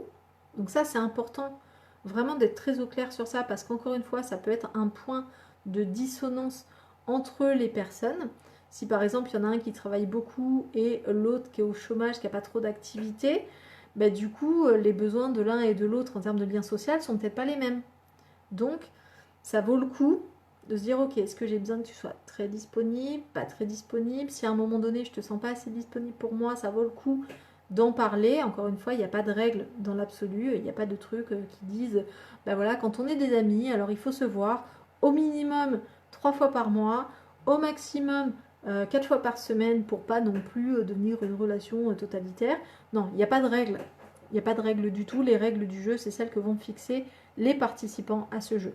[SPEAKER 1] Donc ça c'est important vraiment d'être très au clair sur ça parce qu'encore une fois, ça peut être un point de dissonance entre les personnes. Si par exemple il y en a un qui travaille beaucoup et l'autre qui est au chômage, qui n'a pas trop d'activité, bah, du coup, les besoins de l'un et de l'autre en termes de lien social sont peut-être pas les mêmes. Donc, ça vaut le coup de se dire, ok, est-ce que j'ai besoin que tu sois très disponible, pas très disponible? Si à un moment donné, je te sens pas assez disponible pour moi, ça vaut le coup d'en parler. Encore une fois, il n'y a pas de règles dans l'absolu, il n'y a pas de trucs qui disent, ben voilà, quand on est des amis, alors il faut se voir au minimum 3 fois par mois, au maximum 4 fois par semaine pour pas non plus devenir une relation totalitaire. Non, il n'y a pas de règles. Il n'y a pas de règles du tout. Les règles du jeu, c'est celles que vont fixer les participants à ce jeu.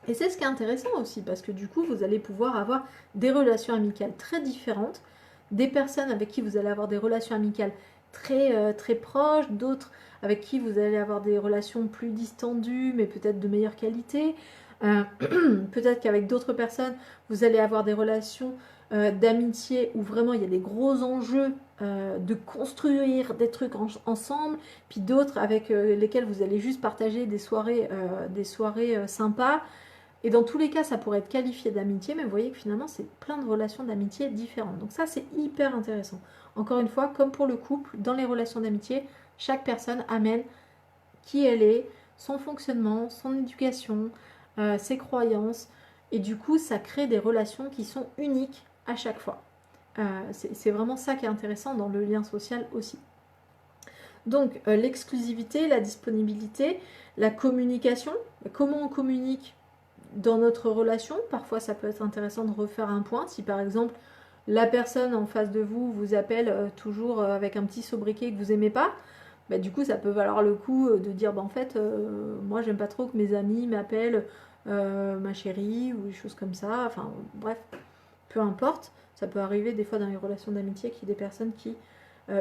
[SPEAKER 1] Et c'est ce qui est intéressant aussi, parce que du coup, vous allez pouvoir avoir des relations amicales très différentes, des personnes avec qui vous allez avoir des relations amicales très proches, d'autres avec qui vous allez avoir des relations plus distendues, mais peut-être de meilleure qualité. Peut-être qu'avec d'autres personnes, vous allez avoir des relations d'amitié où vraiment il y a des gros enjeux de construire des trucs ensemble, puis d'autres avec lesquels vous allez juste partager des soirées sympas. Et dans tous les cas, ça pourrait être qualifié d'amitié, mais vous voyez que finalement, c'est plein de relations d'amitié différentes. Donc ça, c'est hyper intéressant. Encore une fois, comme pour le couple, dans les relations d'amitié, chaque personne amène qui elle est, son fonctionnement, son éducation, ses croyances. Et du coup, ça crée des relations qui sont uniques à chaque fois. C'est vraiment ça qui est intéressant dans le lien social aussi. Donc, l'exclusivité, la disponibilité, la communication. Comment on communique dans notre relation? Parfois, ça peut être intéressant de refaire un point. Si par exemple, la personne en face de vous vous appelle toujours avec un petit sobriquet que vous n'aimez pas, bah, du coup, ça peut valoir le coup de dire bah, en fait, moi, j'aime pas trop que mes amis m'appellent ma chérie ou des choses comme ça. Enfin, bref, peu importe. Ça peut arriver des fois dans les relations d'amitié qu'il y ait des personnes qui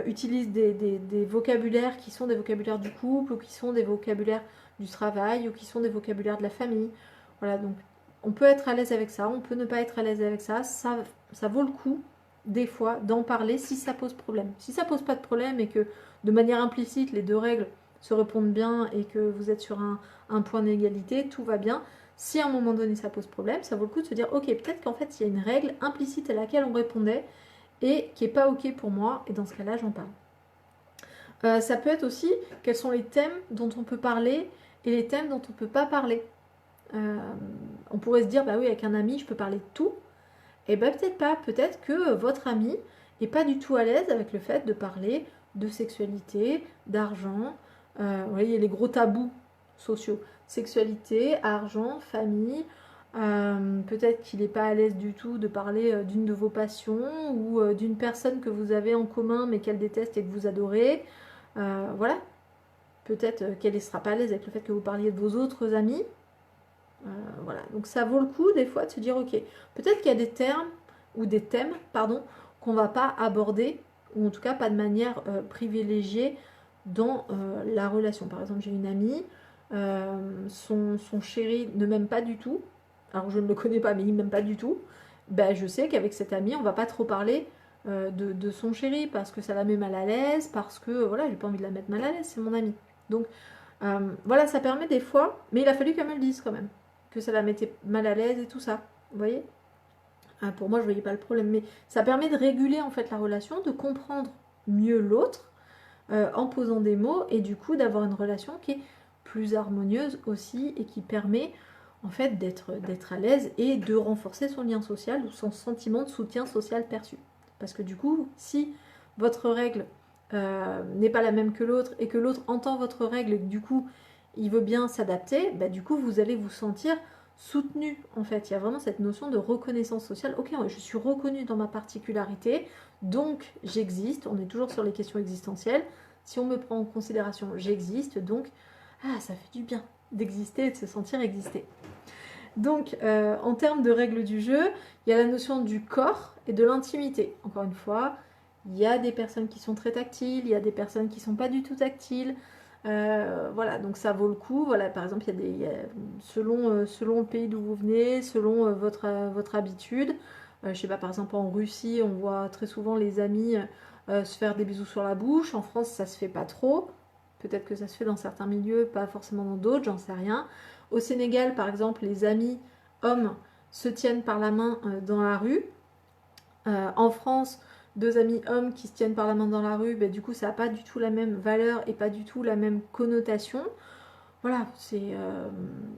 [SPEAKER 1] utilisent des vocabulaires qui sont des vocabulaires du couple ou qui sont des vocabulaires du travail ou qui sont des vocabulaires de la famille. Voilà, donc on peut être à l'aise avec ça, on peut ne pas être à l'aise avec ça. Ça vaut le coup, des fois, d'en parler si ça pose problème. Si ça pose pas de problème et que de manière implicite, les deux règles se répondent bien et que vous êtes sur un point d'égalité, tout va bien. Si à un moment donné ça pose problème, ça vaut le coup de se dire ok, peut-être qu'en fait il y a une règle implicite à laquelle on répondait et qui n'est pas ok pour moi, et dans ce cas-là, j'en parle. Ça peut être aussi quels sont les thèmes dont on peut parler et les thèmes dont on ne peut pas parler. On pourrait se dire, bah oui, avec un ami, je peux parler de tout. Et bah peut-être pas, peut-être que votre ami n'est pas du tout à l'aise avec le fait de parler de sexualité, d'argent. Vous voyez, les gros tabous sociaux. Sexualité, argent, famille. Peut-être qu'il n'est pas à l'aise du tout de parler d'une de vos passions ou d'une personne que vous avez en commun mais qu'elle déteste et que vous adorez. Voilà. Peut-être qu'elle ne sera pas à l'aise avec le fait que vous parliez de vos autres amis. Voilà. Donc ça vaut le coup des fois de se dire ok, peut-être qu'il y a des termes ou des thèmes, pardon, qu'on ne va pas aborder ou en tout cas pas de manière privilégiée dans la relation. Par exemple, j'ai une amie, son chéri ne m'aime pas du tout, alors je ne le connais pas, mais il m'aime pas du tout. Ben, je sais qu'avec cette amie, on va pas trop parler de son chéri, parce que ça la met mal à l'aise, parce que voilà, j'ai pas envie de la mettre mal à l'aise, c'est mon ami. Donc voilà, ça permet des fois, mais il a fallu qu'elle me le dise quand même, que ça la mettait mal à l'aise et tout ça, vous voyez. Pour moi, je voyais pas le problème, mais ça permet de réguler en fait la relation, de comprendre mieux l'autre en posant des mots, et du coup d'avoir une relation qui est plus harmonieuse aussi, et qui permet en fait d'être à l'aise et de renforcer son lien social ou son sentiment de soutien social perçu. Parce que du coup, si votre règle n'est pas la même que l'autre, et que l'autre entend votre règle et que du coup il veut bien s'adapter, bah, du coup vous allez vous sentir soutenu en fait. Il y a vraiment cette notion de reconnaissance sociale. Ok, je suis reconnue dans ma particularité, donc j'existe. On est toujours sur les questions existentielles. Si on me prend en considération, j'existe, donc ça fait du bien d'exister et de se sentir exister. Donc, en termes de règles du jeu, il y a la notion du corps et de l'intimité. Encore une fois, il y a des personnes qui sont très tactiles, il y a des personnes qui ne sont pas du tout tactiles. Voilà, donc ça vaut le coup. Voilà, par exemple, selon le pays d'où vous venez, selon votre habitude. Je sais pas, par exemple, en Russie, on voit très souvent les amis se faire des bisous sur la bouche. En France, ça se fait pas trop. Peut-être que ça se fait dans certains milieux, pas forcément dans d'autres, j'en sais rien. Au Sénégal, par exemple, les amis hommes se tiennent par la main dans la rue. En France, deux amis hommes qui se tiennent par la main dans la rue, du coup, ça n'a pas du tout la même valeur et pas du tout la même connotation. Voilà,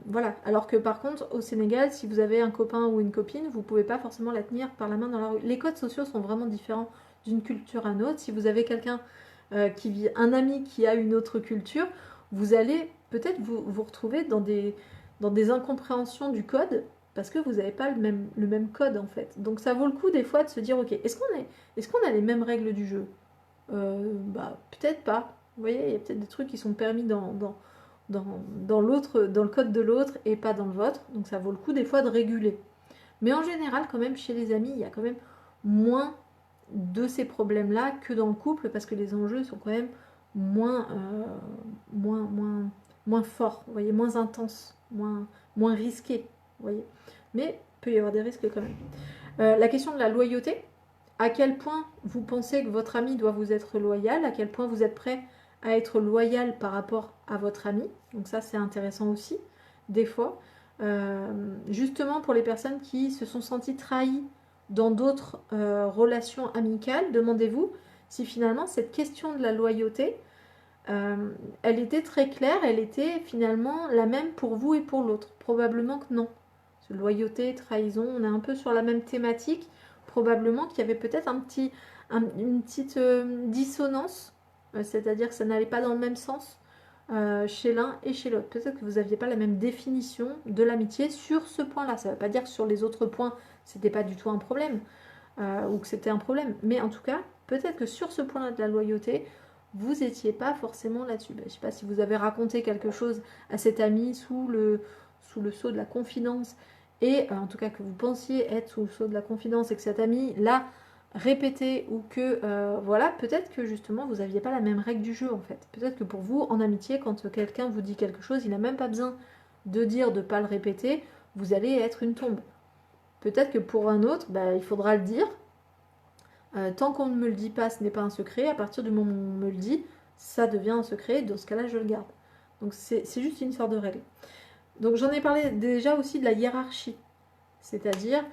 [SPEAKER 1] voilà. Alors que par contre, au Sénégal, si vous avez un copain ou une copine, vous ne pouvez pas forcément la tenir par la main dans la rue. Les codes sociaux sont vraiment différents d'une culture à une autre. Si vous avez quelqu'un un ami qui a une autre culture, vous allez peut-être vous retrouver dans des incompréhensions du code, parce que vous n'avez pas le même code en fait. Donc ça vaut le coup des fois de se dire, ok, est-ce qu'on a les mêmes règles du jeu? Peut-être pas. Vous voyez, il y a peut-être des trucs qui sont permis dans l'autre, dans le code de l'autre et pas dans le vôtre. Donc ça vaut le coup des fois de réguler. Mais en général, quand même, chez les amis, il y a quand même moins de ces problèmes-là que dans le couple, parce que les enjeux sont quand même moins forts, vous voyez, moins intenses, moins risqués, vous voyez. Mais il peut y avoir des risques quand même. La question de la loyauté, à quel point vous pensez que votre ami doit vous être loyal, à quel point vous êtes prêt à être loyal par rapport à votre ami. Donc ça, c'est intéressant aussi, des fois. Justement, pour les personnes qui se sont senties trahies dans d'autres relations amicales, demandez-vous si finalement cette question de la loyauté, elle était très claire, elle était finalement la même pour vous et pour l'autre. Probablement que non. Loyauté, trahison, on est un peu sur la même thématique. Probablement qu'il y avait peut-être une petite dissonance, c'est-à-dire que ça n'allait pas dans le même sens chez l'un et chez l'autre. Peut-être que vous n'aviez pas la même définition de l'amitié sur ce point-là. Ça ne veut pas dire que sur les autres points, c'était pas du tout un problème, ou que c'était un problème. Mais en tout cas, peut-être que sur ce point-là de la loyauté, vous n'étiez pas forcément là-dessus. Je ne sais pas si vous avez raconté quelque chose à cet ami sous le sceau de la confidence, et en tout cas que vous pensiez être sous le sceau de la confidence, et que cet ami l'a répété, ou que voilà, peut-être que justement vous n'aviez pas la même règle du jeu en fait. Peut-être que pour vous, en amitié, quand quelqu'un vous dit quelque chose, il n'a même pas besoin de dire, de ne pas le répéter, vous allez être une tombe. Peut-être que pour un autre, il faudra le dire. Tant qu'on ne me le dit pas, ce n'est pas un secret. À partir du moment où on me le dit, ça devient un secret. Dans ce cas-là, je le garde. Donc c'est juste une sorte de règle. Donc j'en ai parlé déjà aussi de la hiérarchie. C'est-à-dire,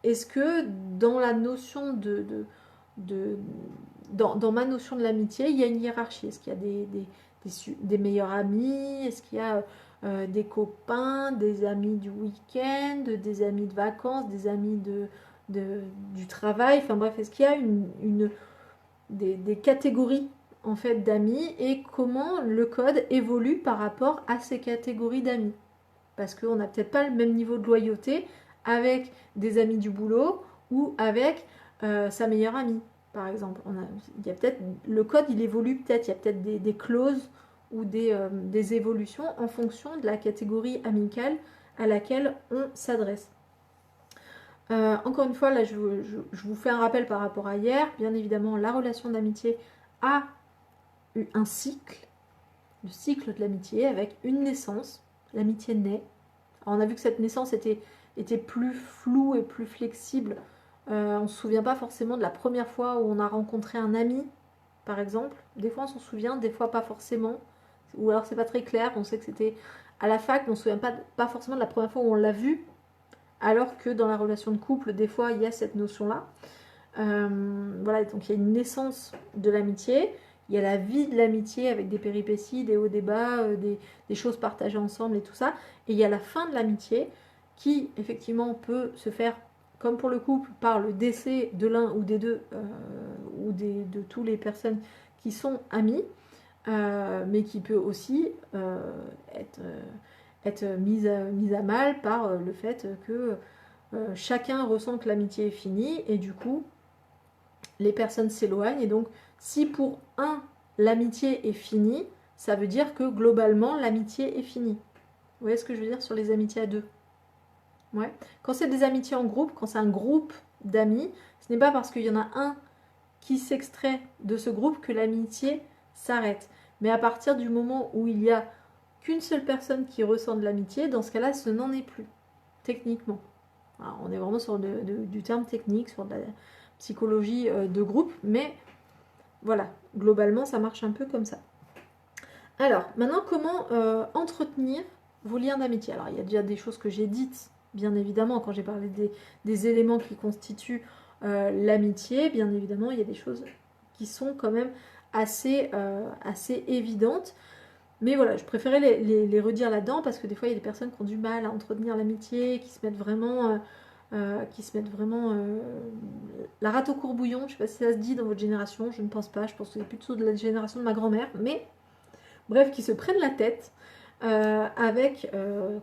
[SPEAKER 1] est-ce que dans la notion dans ma notion de l'amitié, il y a une hiérarchie? Est-ce qu'il y a des meilleurs amis? Est-ce qu'il y a des copains, des amis du week-end, des amis de vacances, des amis du travail? Enfin bref, est-ce qu'il y a des catégories en fait d'amis, et comment le code évolue par rapport à ces catégories d'amis? Parce qu'on n'a peut-être pas le même niveau de loyauté avec des amis du boulot ou avec sa meilleure amie, par exemple. Il y a peut-être, le code, il évolue peut-être, il y a peut-être des clauses ou des évolutions en fonction de la catégorie amicale à laquelle on s'adresse. Encore une fois, là, je vous fais un rappel par rapport à hier. Bien évidemment, la relation d'amitié a eu un cycle, le cycle de l'amitié, avec une naissance. L'amitié naît. Alors, on a vu que cette naissance était plus floue et plus flexible. On ne se souvient pas forcément de la première fois où on a rencontré un ami, par exemple. Des fois, on s'en souvient, des fois, pas forcément. Ou alors, c'est pas très clair. On sait que c'était à la fac, mais on ne se souvient pas forcément de la première fois où on l'a vu. Alors que dans la relation de couple, des fois, il y a cette notion-là. Voilà, donc il y a une naissance de l'amitié, il y a la vie de l'amitié avec des péripéties, des hauts, des bas, des choses partagées ensemble et tout ça. Et il y a la fin de l'amitié qui, effectivement, peut se faire, comme pour le couple, par le décès de l'un ou des deux, ou de toutes les personnes qui sont amies, mais qui peut aussi être mise à mal par le fait que chacun ressent que l'amitié est finie et du coup les personnes s'éloignent. Et donc si pour un l'amitié est finie, ça veut dire que globalement l'amitié est finie. Vous voyez ce que je veux dire sur les amitiés à deux? Ouais. Quand c'est des amitiés en groupe, quand c'est un groupe d'amis, ce n'est pas parce qu'il y en a un qui s'extrait de ce groupe que l'amitié s'arrête. Mais à partir du moment où il y a qu'une seule personne qui ressent de l'amitié, dans ce cas-là, ce n'en est plus, techniquement. Alors, on est vraiment sur du terme technique, sur de la psychologie de groupe, mais voilà, globalement, ça marche un peu comme ça. Alors, maintenant, comment entretenir vos liens d'amitié? Alors, il y a déjà des choses que j'ai dites, bien évidemment, quand j'ai parlé des éléments qui constituent l'amitié, bien évidemment, il y a des choses qui sont quand même assez évidentes. Mais voilà, je préférais les redire là-dedans parce que des fois, il y a des personnes qui ont du mal à entretenir l'amitié, qui se mettent vraiment, la rate au courbouillon. Je ne sais pas si ça se dit dans votre génération, je ne pense pas. Je pense que c'est plutôt de la génération de ma grand-mère. Mais bref, qui se prennent la tête avec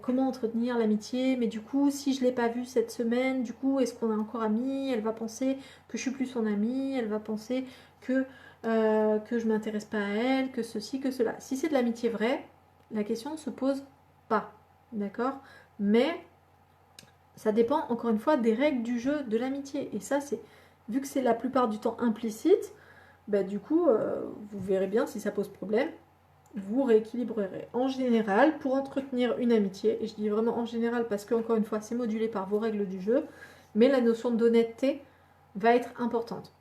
[SPEAKER 1] comment entretenir l'amitié. Mais du coup, si je ne l'ai pas vue cette semaine, du coup, est-ce qu'on est encore amis? Elle va penser que je suis plus son amie. Elle va penser que je m'intéresse pas à elle, que ceci, que cela. Si c'est de l'amitié vraie, la question ne se pose pas, d'accord? Mais ça dépend encore une fois des règles du jeu de l'amitié. Et ça, c'est vu que c'est la plupart du temps implicite, bah, du coup, vous verrez bien si ça pose problème. Vous rééquilibrerez. En général, pour entretenir une amitié, et je dis vraiment en général parce que encore une fois, c'est modulé par vos règles du jeu, mais la notion d'honnêteté va être importante.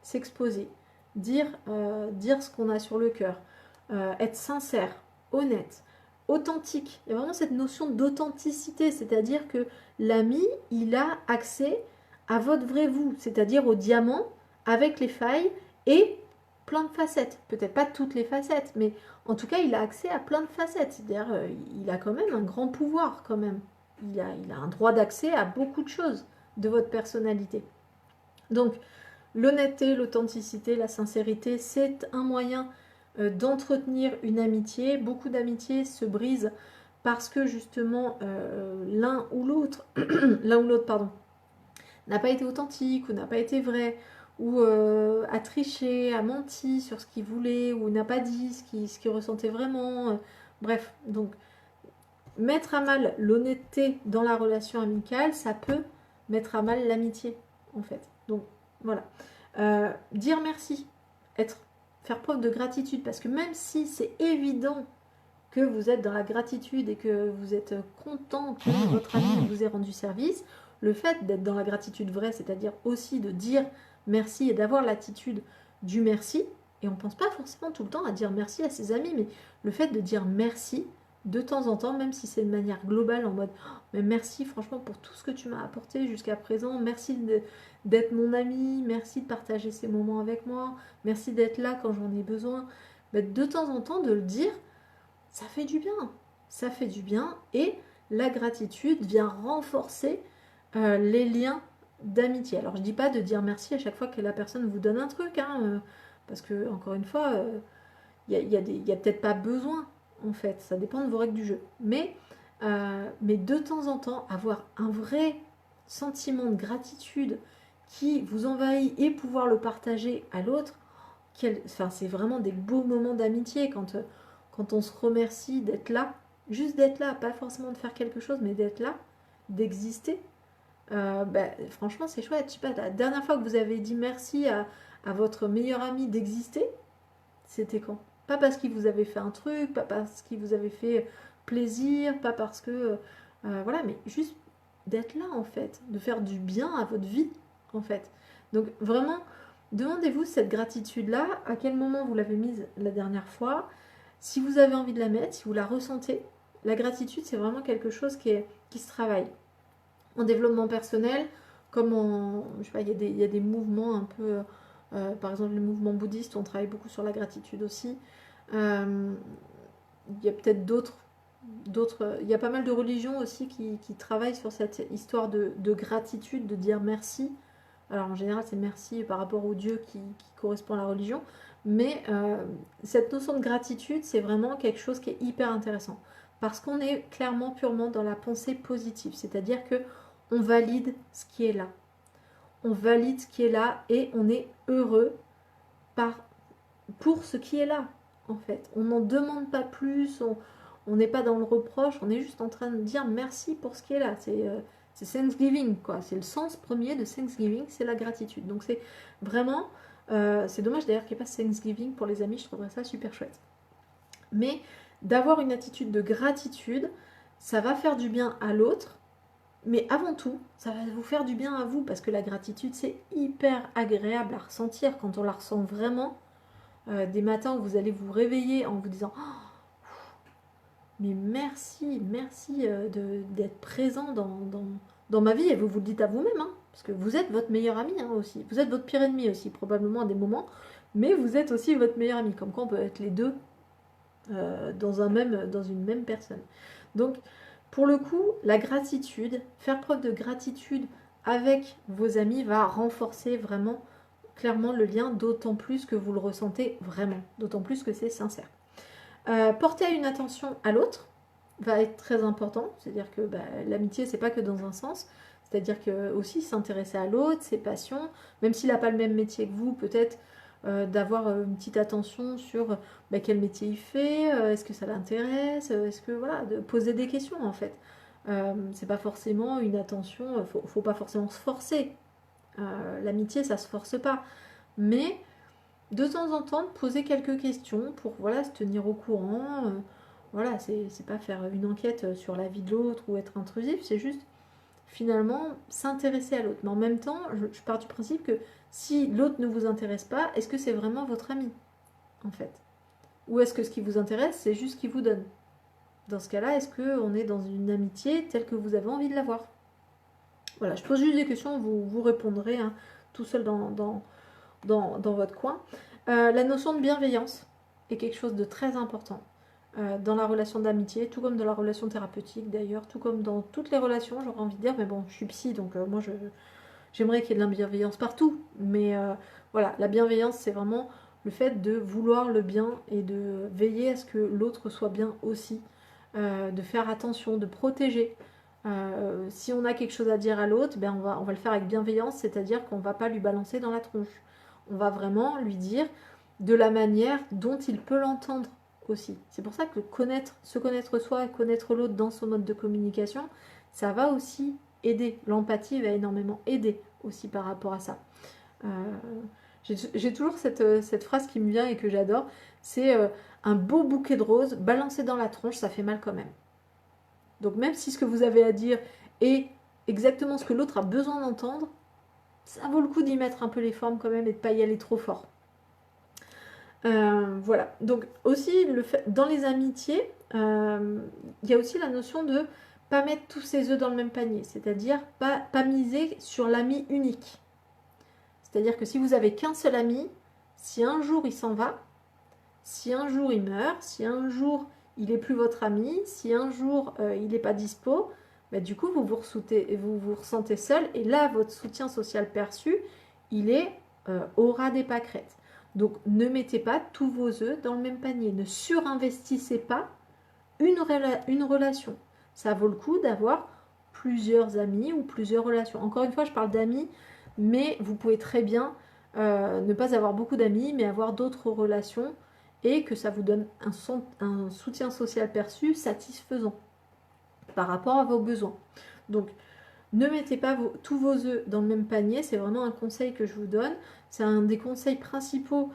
[SPEAKER 1] S'exposer, dire ce qu'on a sur le cœur, être sincère, honnête, authentique. Il y a vraiment cette notion d'authenticité, c'est-à-dire que l'ami, il a accès à votre vrai vous, c'est-à-dire au diamant avec les failles et plein de facettes. Peut-être pas toutes les facettes, mais en tout cas, il a accès à plein de facettes. C'est-à-dire, il a quand même un grand pouvoir, quand même. Il a un droit d'accès à beaucoup de choses de votre personnalité. Donc, l'honnêteté, l'authenticité, la sincérité, c'est un moyen d'entretenir une amitié. Beaucoup d'amitiés se brisent parce que justement l'un ou l'autre, pardon, n'a pas été authentique ou n'a pas été vrai ou a triché, a menti sur ce qu'il voulait ou n'a pas dit ce qu'il ressentait vraiment. Bref, donc mettre à mal l'honnêteté dans la relation amicale, ça peut mettre à mal l'amitié en fait. Donc voilà. Dire merci, faire preuve de gratitude, parce que même si c'est évident que vous êtes dans la gratitude et que vous êtes content que votre ami vous ait rendu service, le fait d'être dans la gratitude vraie, c'est-à-dire aussi de dire merci et d'avoir l'attitude du merci, et on ne pense pas forcément tout le temps à dire merci à ses amis, mais le fait de dire merci de temps en temps, même si c'est de manière globale, en mode oh, mais merci franchement pour tout ce que tu m'as apporté jusqu'à présent, merci d'être mon ami, merci de partager ces moments avec moi, merci d'être là quand j'en ai besoin. Mais de temps en temps, de le dire, ça fait du bien. Ça fait du bien et la gratitude vient renforcer les liens d'amitié. Alors je dis pas de dire merci à chaque fois que la personne vous donne un truc, hein, parce que encore une fois, il y a peut-être pas besoin en fait, ça dépend de vos règles du jeu. Mais de temps en temps, avoir un vrai sentiment de gratitude qui vous envahit et pouvoir le partager à l'autre, c'est vraiment des beaux moments d'amitié quand on se remercie d'être là, juste d'être là, pas forcément de faire quelque chose, mais d'être là, d'exister. franchement, c'est chouette. Je sais pas, la dernière fois que vous avez dit merci à votre meilleur ami d'exister, c'était quand? Pas parce qu'il vous avait fait un truc, pas parce qu'il vous avait fait plaisir, pas parce que... voilà, mais juste d'être là, en fait, de faire du bien à votre vie, en fait. Donc, vraiment, demandez-vous cette gratitude-là, à quel moment vous l'avez mise la dernière fois, si vous avez envie de la mettre, si vous la ressentez. La gratitude, c'est vraiment quelque chose qui se travaille. En développement personnel, comme en... Je sais pas, il y a des mouvements un peu... par exemple, le mouvement bouddhiste, on travaille beaucoup sur la gratitude aussi. Euh, il y a peut-être il y a pas mal de religions aussi qui travaillent sur cette histoire de gratitude, de dire merci. Alors en général, c'est merci par rapport au Dieu qui correspond à la religion. Mais cette notion de gratitude, c'est vraiment quelque chose qui est hyper intéressant. Parce qu'on est clairement, purement dans la pensée positive. C'est-à-dire que on valide ce qui est là. On valide ce qui est là et on est heureux pour ce qui est là, en fait. On n'en demande pas plus, on n'est pas dans le reproche, on est juste en train de dire merci pour ce qui est là. C'est Thanksgiving, quoi. C'est le sens premier de Thanksgiving, c'est la gratitude. Donc c'est vraiment... c'est dommage d'ailleurs qu'il n'y ait pas Thanksgiving pour les amis, je trouverais ça super chouette. Mais d'avoir une attitude de gratitude, ça va faire du bien à l'autre, mais avant tout, ça va vous faire du bien à vous, parce que la gratitude, c'est hyper agréable à ressentir quand on la ressent vraiment. Des matins où vous allez vous réveiller en vous disant oh, mais merci, merci d'être présent dans ma vie, et vous vous le dites à vous-même, hein, parce que vous êtes votre meilleur ami hein, aussi, vous êtes votre pire ennemi aussi, probablement à des moments, mais vous êtes aussi votre meilleur ami, comme quoi on peut être les deux dans une même personne. Donc, pour le coup, la gratitude, faire preuve de gratitude avec vos amis va renforcer vraiment clairement le lien, d'autant plus que vous le ressentez vraiment, d'autant plus que c'est sincère. Porter une attention à l'autre va être très important, c'est-à-dire que l'amitié, c'est pas que dans un sens, c'est-à-dire que aussi s'intéresser à l'autre, ses passions, même s'il n'a pas le même métier que vous, peut-être d'avoir une petite attention sur quel métier il fait, est-ce que ça l'intéresse, est-ce que voilà, de poser des questions en fait. C'est pas forcément une attention, faut pas forcément se forcer. L'amitié, ça se force pas. Mais de temps en temps, poser quelques questions pour voilà, se tenir au courant. Voilà, c'est pas faire une enquête sur la vie de l'autre ou être intrusif, c'est juste finalement s'intéresser à l'autre. Mais en même temps, je pars du principe que si l'autre ne vous intéresse pas, est-ce que c'est vraiment votre ami en fait? Ou est-ce que ce qui vous intéresse, c'est juste ce qu'il vous donne? Dans ce cas-là, est-ce qu'on est dans une amitié telle que vous avez envie de l'avoir? Voilà, je pose juste des questions, vous répondrez hein, tout seul dans votre coin. La notion de bienveillance est quelque chose de très important dans la relation d'amitié, tout comme dans la relation thérapeutique d'ailleurs, tout comme dans toutes les relations, j'aurais envie de dire, mais bon, je suis psy, donc moi j'aimerais qu'il y ait de la bienveillance partout, mais voilà, la bienveillance c'est vraiment le fait de vouloir le bien et de veiller à ce que l'autre soit bien aussi, de faire attention, de protéger. Si on a quelque chose à dire à l'autre, on va le faire avec bienveillance, c'est-à-dire qu'on ne va pas lui balancer dans la tronche. On va vraiment lui dire de la manière dont il peut l'entendre aussi. C'est pour ça que se connaître soi et connaître l'autre dans son mode de communication, ça va aussi aider. L'empathie va énormément aider aussi par rapport à ça. J'ai toujours cette phrase qui me vient et que j'adore, c'est un beau bouquet de roses balancé dans la tronche, ça fait mal quand même. Donc même si ce que vous avez à dire est exactement ce que l'autre a besoin d'entendre, ça vaut le coup d'y mettre un peu les formes quand même et de ne pas y aller trop fort. Voilà. Donc aussi, dans les amitiés, il y a aussi la notion de pas mettre tous ses œufs dans le même panier. C'est-à-dire pas miser sur l'ami unique. C'est-à-dire que si vous avez qu'un seul ami, si un jour il s'en va, si un jour il meurt, si un jour il n'est plus votre ami, si un jour il n'est pas dispo, du coup vous vous ressentez seul et là votre soutien social perçu, il est au ras des pâquerettes. Donc ne mettez pas tous vos œufs dans le même panier, ne surinvestissez pas une relation. Ça vaut le coup d'avoir plusieurs amis ou plusieurs relations. Encore une fois, je parle d'amis, mais vous pouvez très bien ne pas avoir beaucoup d'amis, mais avoir d'autres relations et que ça vous donne un soutien social perçu satisfaisant par rapport à vos besoins. Donc, Ne mettez pas tous vos œufs dans le même panier, c'est vraiment un conseil que je vous donne. C'est un des conseils principaux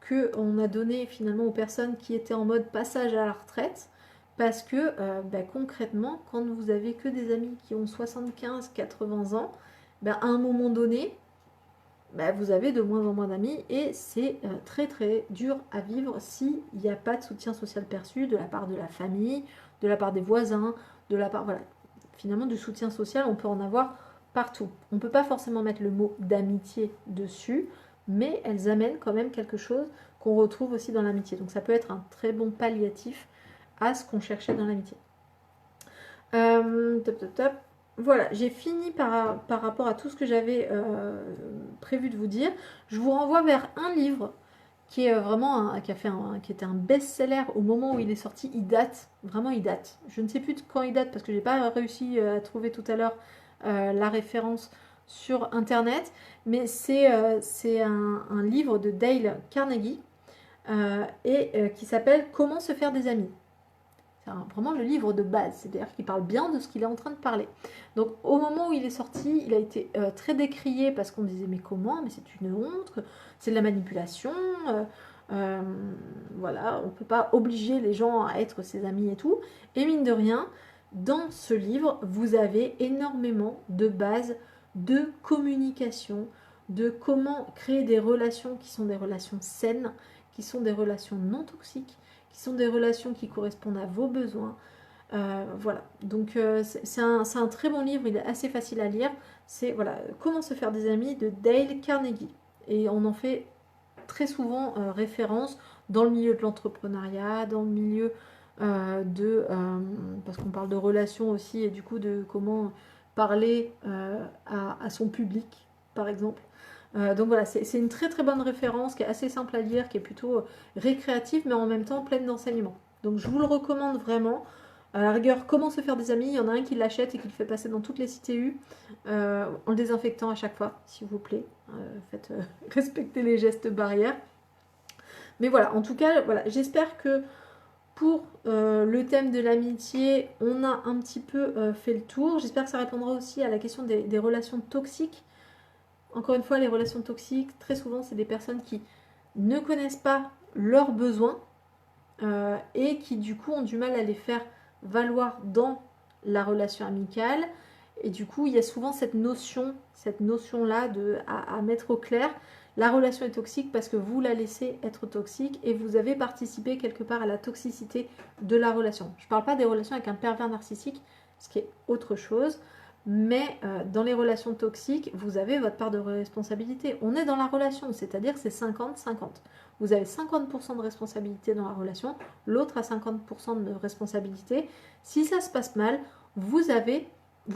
[SPEAKER 1] qu'on a donné finalement aux personnes qui étaient en mode passage à la retraite. Parce que concrètement, quand vous avez que des amis qui ont 75-80 ans, à un moment donné, vous avez de moins en moins d'amis et c'est très très dur à vivre s'il n'y a pas de soutien social perçu de la part de la famille, de la part des voisins, de la part, voilà, finalement du soutien social, on peut en avoir partout. On ne peut pas forcément mettre le mot d'amitié dessus, mais elles amènent quand même quelque chose qu'on retrouve aussi dans l'amitié. Donc ça peut être un très bon palliatif à ce qu'on cherchait dans l'amitié. Top, top, top. Voilà, j'ai fini par rapport à tout ce que j'avais prévu de vous dire. Je vous renvoie vers un livre qui est vraiment qui était un best-seller au moment où il est sorti. Il date, vraiment il date. Je ne sais plus de quand il date parce que j'ai pas réussi à trouver tout à l'heure la référence sur internet, mais c'est un livre de Dale Carnegie qui s'appelle Comment se faire des amis. C'est vraiment le livre de base, c'est-à-dire qu'il parle bien de ce qu'il est en train de parler. Donc au moment où il est sorti, il a été très décrié parce qu'on disait mais comment, mais c'est une honte, c'est de la manipulation, voilà, on ne peut pas obliger les gens à être ses amis et tout. Et mine de rien, dans ce livre, vous avez énormément de bases de communication, de comment créer des relations qui sont des relations saines, qui sont des relations non toxiques, qui sont des relations qui correspondent à vos besoins. Voilà, donc c'est un très bon livre, il est assez facile à lire. C'est voilà, Comment se faire des amis de Dale Carnegie. Et on en fait très souvent référence dans le milieu de l'entrepreneuriat, dans le milieu parce qu'on parle de relations aussi, et du coup de comment parler à son public, par exemple. Donc voilà, c'est une très très bonne référence qui est assez simple à lire, qui est plutôt récréative mais en même temps pleine d'enseignements. Donc je vous le recommande vraiment. À la rigueur, comment se faire des amis, il y en a un qui l'achète et qui le fait passer dans toutes les CTU en le désinfectant à chaque fois, s'il vous plaît. Faites respecter les gestes barrières. Mais voilà, en tout cas, voilà, j'espère que pour le thème de l'amitié, on a un petit peu fait le tour. J'espère que ça répondra aussi à la question des relations toxiques. Encore une fois, les relations toxiques, très souvent, c'est des personnes qui ne connaissent pas leurs besoins et qui, du coup, ont du mal à les faire valoir dans la relation amicale. Et du coup, il y a souvent cette notion-là à mettre au clair. La relation est toxique parce que vous la laissez être toxique et vous avez participé quelque part à la toxicité de la relation. Je ne parle pas des relations avec un pervers narcissique, ce qui est autre chose. Mais dans les relations toxiques, vous avez votre part de responsabilité. On est dans la relation, c'est-à-dire c'est 50-50. Vous avez 50% de responsabilité dans la relation, l'autre a 50% de responsabilité. Si ça se passe mal, vous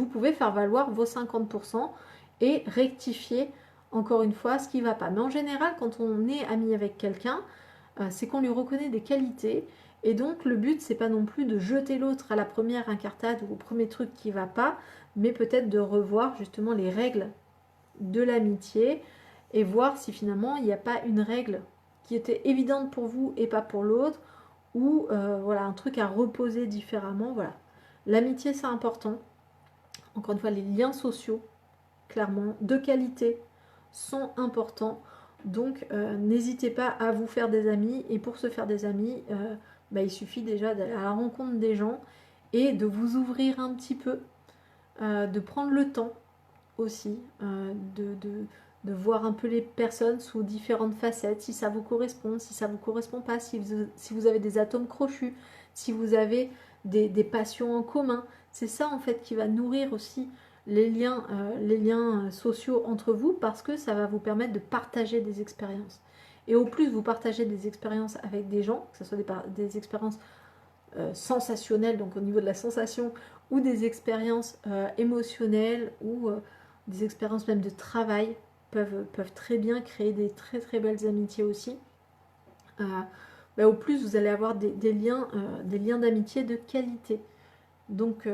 [SPEAKER 1] pouvez faire valoir vos 50% et rectifier encore une fois ce qui ne va pas. Mais en général, quand on est ami avec quelqu'un, c'est qu'on lui reconnaît des qualités. Et donc le but, c'est pas non plus de jeter l'autre à la première incartade ou au premier truc qui va pas, mais peut-être de revoir justement les règles de l'amitié et voir si finalement il n'y a pas une règle qui était évidente pour vous et pas pour l'autre, ou voilà, un truc à reposer différemment. Voilà. L'amitié, c'est important. Encore une fois, les liens sociaux, clairement, de qualité, sont importants. Donc, n'hésitez pas à vous faire des amis. Et pour se faire des amis, il suffit déjà d'aller à la rencontre des gens et de vous ouvrir un petit peu, de prendre le temps aussi, de voir un peu les personnes sous différentes facettes, si ça vous correspond, si ça vous correspond pas, si vous avez des atomes crochus, si vous avez des passions en commun. C'est ça en fait qui va nourrir aussi les liens sociaux entre vous, parce que ça va vous permettre de partager des expériences. Et au plus vous partagez des expériences avec des gens, que ce soit des expériences sensationnelles, donc au niveau de la sensation, ou des expériences émotionnelles, ou des expériences même de travail, peuvent très bien créer des très très belles amitiés aussi. Au plus vous allez avoir des liens d'amitié de qualité. Donc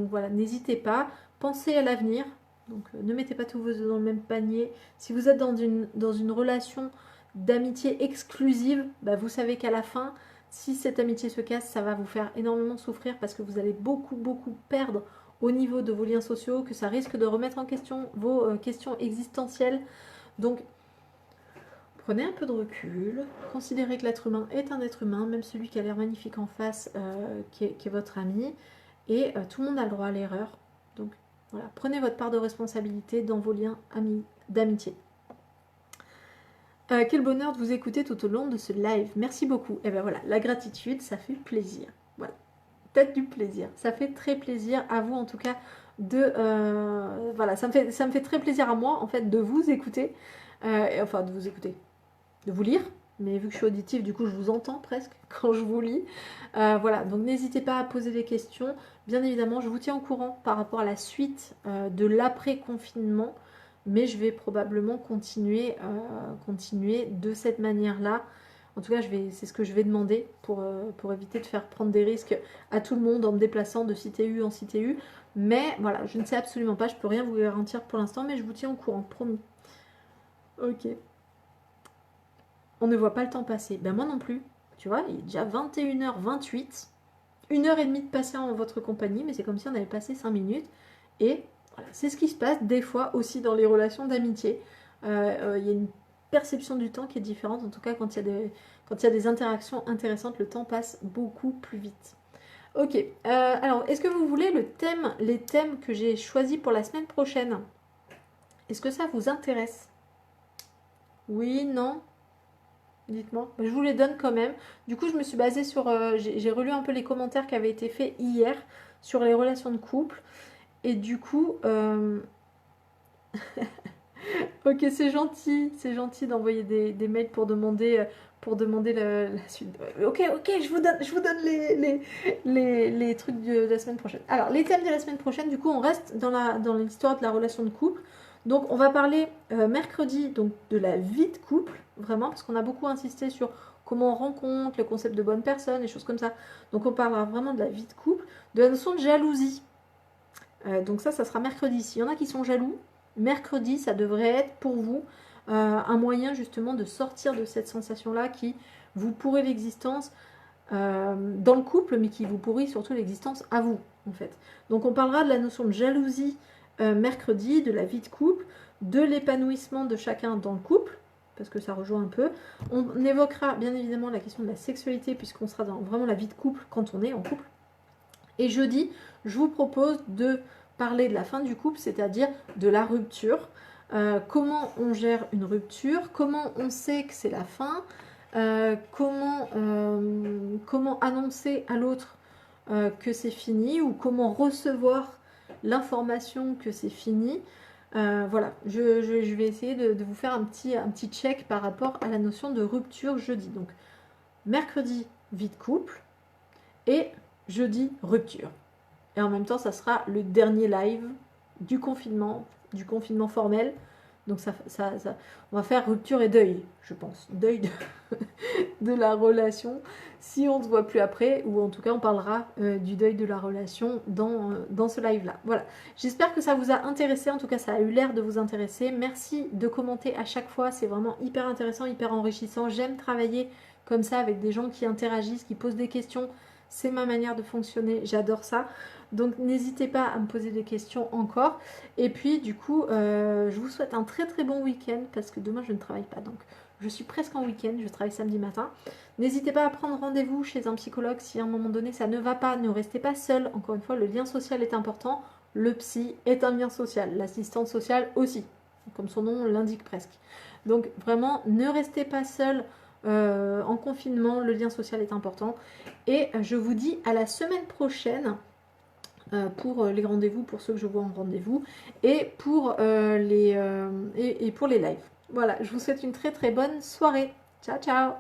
[SPEAKER 1] voilà, n'hésitez pas, pensez à l'avenir. Donc ne mettez pas tous vos œufs dans le même panier. Si vous êtes dans une relation d'amitié exclusive, vous savez qu'à la fin, si cette amitié se casse, ça va vous faire énormément souffrir parce que vous allez beaucoup beaucoup perdre au niveau de vos liens sociaux, que ça risque de remettre en question vos questions existentielles. Donc, prenez un peu de recul, considérez que l'être humain est un être humain, même celui qui a l'air magnifique en face, qui est votre ami, et tout le monde a le droit à l'erreur. Donc voilà, prenez votre part de responsabilité dans vos liens d'amitié. Quel bonheur de vous écouter tout au long de ce live, merci beaucoup. Et bien voilà, la gratitude, ça fait plaisir. Voilà, peut-être du plaisir, ça fait très plaisir à vous en tout cas voilà, ça me fait très plaisir à moi en fait de vous écouter, enfin de vous écouter, de vous lire, mais vu que je suis auditive, du coup je vous entends presque quand je vous lis. Voilà, donc n'hésitez pas à poser des questions. Bien évidemment, je vous tiens au courant par rapport à la suite de l'après-confinement, mais je vais probablement continuer de cette manière-là. En tout cas, c'est ce que je vais demander pour éviter de faire prendre des risques à tout le monde en me déplaçant de cité U en cité U. Mais voilà, je ne sais absolument pas, je peux rien vous garantir pour l'instant, mais je vous tiens au courant, promis. Ok. On ne voit pas le temps passer. Ben moi non plus. Tu vois, il est déjà 21h28. 1h30 de passer en votre compagnie, mais c'est comme si on avait passé 5 minutes. Et voilà, c'est ce qui se passe des fois aussi dans les relations d'amitié. Il y a une perception du temps qui est différente. En tout cas, quand il y a des interactions intéressantes, le temps passe beaucoup plus vite. Ok, alors est-ce que vous voulez les thèmes que j'ai choisis pour la semaine prochaine? Est-ce que ça vous intéresse? Oui, non? Dites-moi. Je vous les donne quand même. Du coup, je me suis basée sur... j'ai relu un peu les commentaires qui avaient été faits hier sur les relations de couple. Et du coup... ok, c'est gentil d'envoyer des mails pour demander la suite. Ok, je vous donne les trucs de la semaine prochaine. Alors, les thèmes de la semaine prochaine, du coup, on reste dans l'histoire de la relation de couple. Donc, on va parler mercredi donc, de la vie de couple, vraiment, parce qu'on a beaucoup insisté sur comment on rencontre, le concept de bonne personne, des choses comme ça. Donc, on parlera vraiment de la vie de couple, de la notion de jalousie. Donc ça sera mercredi. S'il y en a qui sont jaloux, mercredi, ça devrait être pour vous un moyen justement de sortir de cette sensation-là qui vous pourrit l'existence dans le couple, mais qui vous pourrit surtout l'existence à vous, en fait. Donc on parlera de la notion de jalousie mercredi, de la vie de couple, de l'épanouissement de chacun dans le couple, parce que ça rejoint un peu. On évoquera bien évidemment la question de la sexualité, puisqu'on sera dans vraiment la vie de couple quand on est en couple. Et jeudi, je vous propose de parler de la fin du couple, c'est-à-dire de la rupture. Comment on gère une rupture, comment on sait que c'est la fin, comment annoncer à l'autre que c'est fini ou comment recevoir l'information que c'est fini. Voilà, je vais essayer de vous faire un petit check par rapport à la notion de rupture jeudi. Donc, mercredi, vie de couple et jeudi, rupture. Et en même temps, ça sera le dernier live du confinement formel. Donc on va faire rupture et deuil, je pense. Deuil de la relation, si on ne se voit plus après, ou en tout cas on parlera du deuil de la relation dans ce live-là. Voilà, j'espère que ça vous a intéressé, en tout cas ça a eu l'air de vous intéresser. Merci de commenter à chaque fois, c'est vraiment hyper intéressant, hyper enrichissant. J'aime travailler comme ça avec des gens qui interagissent, qui posent des questions. C'est ma manière de fonctionner, j'adore ça. Donc n'hésitez pas à me poser des questions encore. Et puis du coup, je vous souhaite un très très bon week-end parce que demain je ne travaille pas. Donc je suis presque en week-end, je travaille samedi matin. N'hésitez pas à prendre rendez-vous chez un psychologue si à un moment donné ça ne va pas. Ne restez pas seul. Encore une fois, le lien social est important. Le psy est un lien social. L'assistante sociale aussi, comme son nom l'indique presque. Donc vraiment, ne restez pas seul. En confinement, le lien social est important. Et je vous dis à la semaine prochaine pour les rendez-vous, pour ceux que je vois en rendez-vous, et pour les lives. Voilà, je vous souhaite une très très bonne soirée. Ciao, ciao!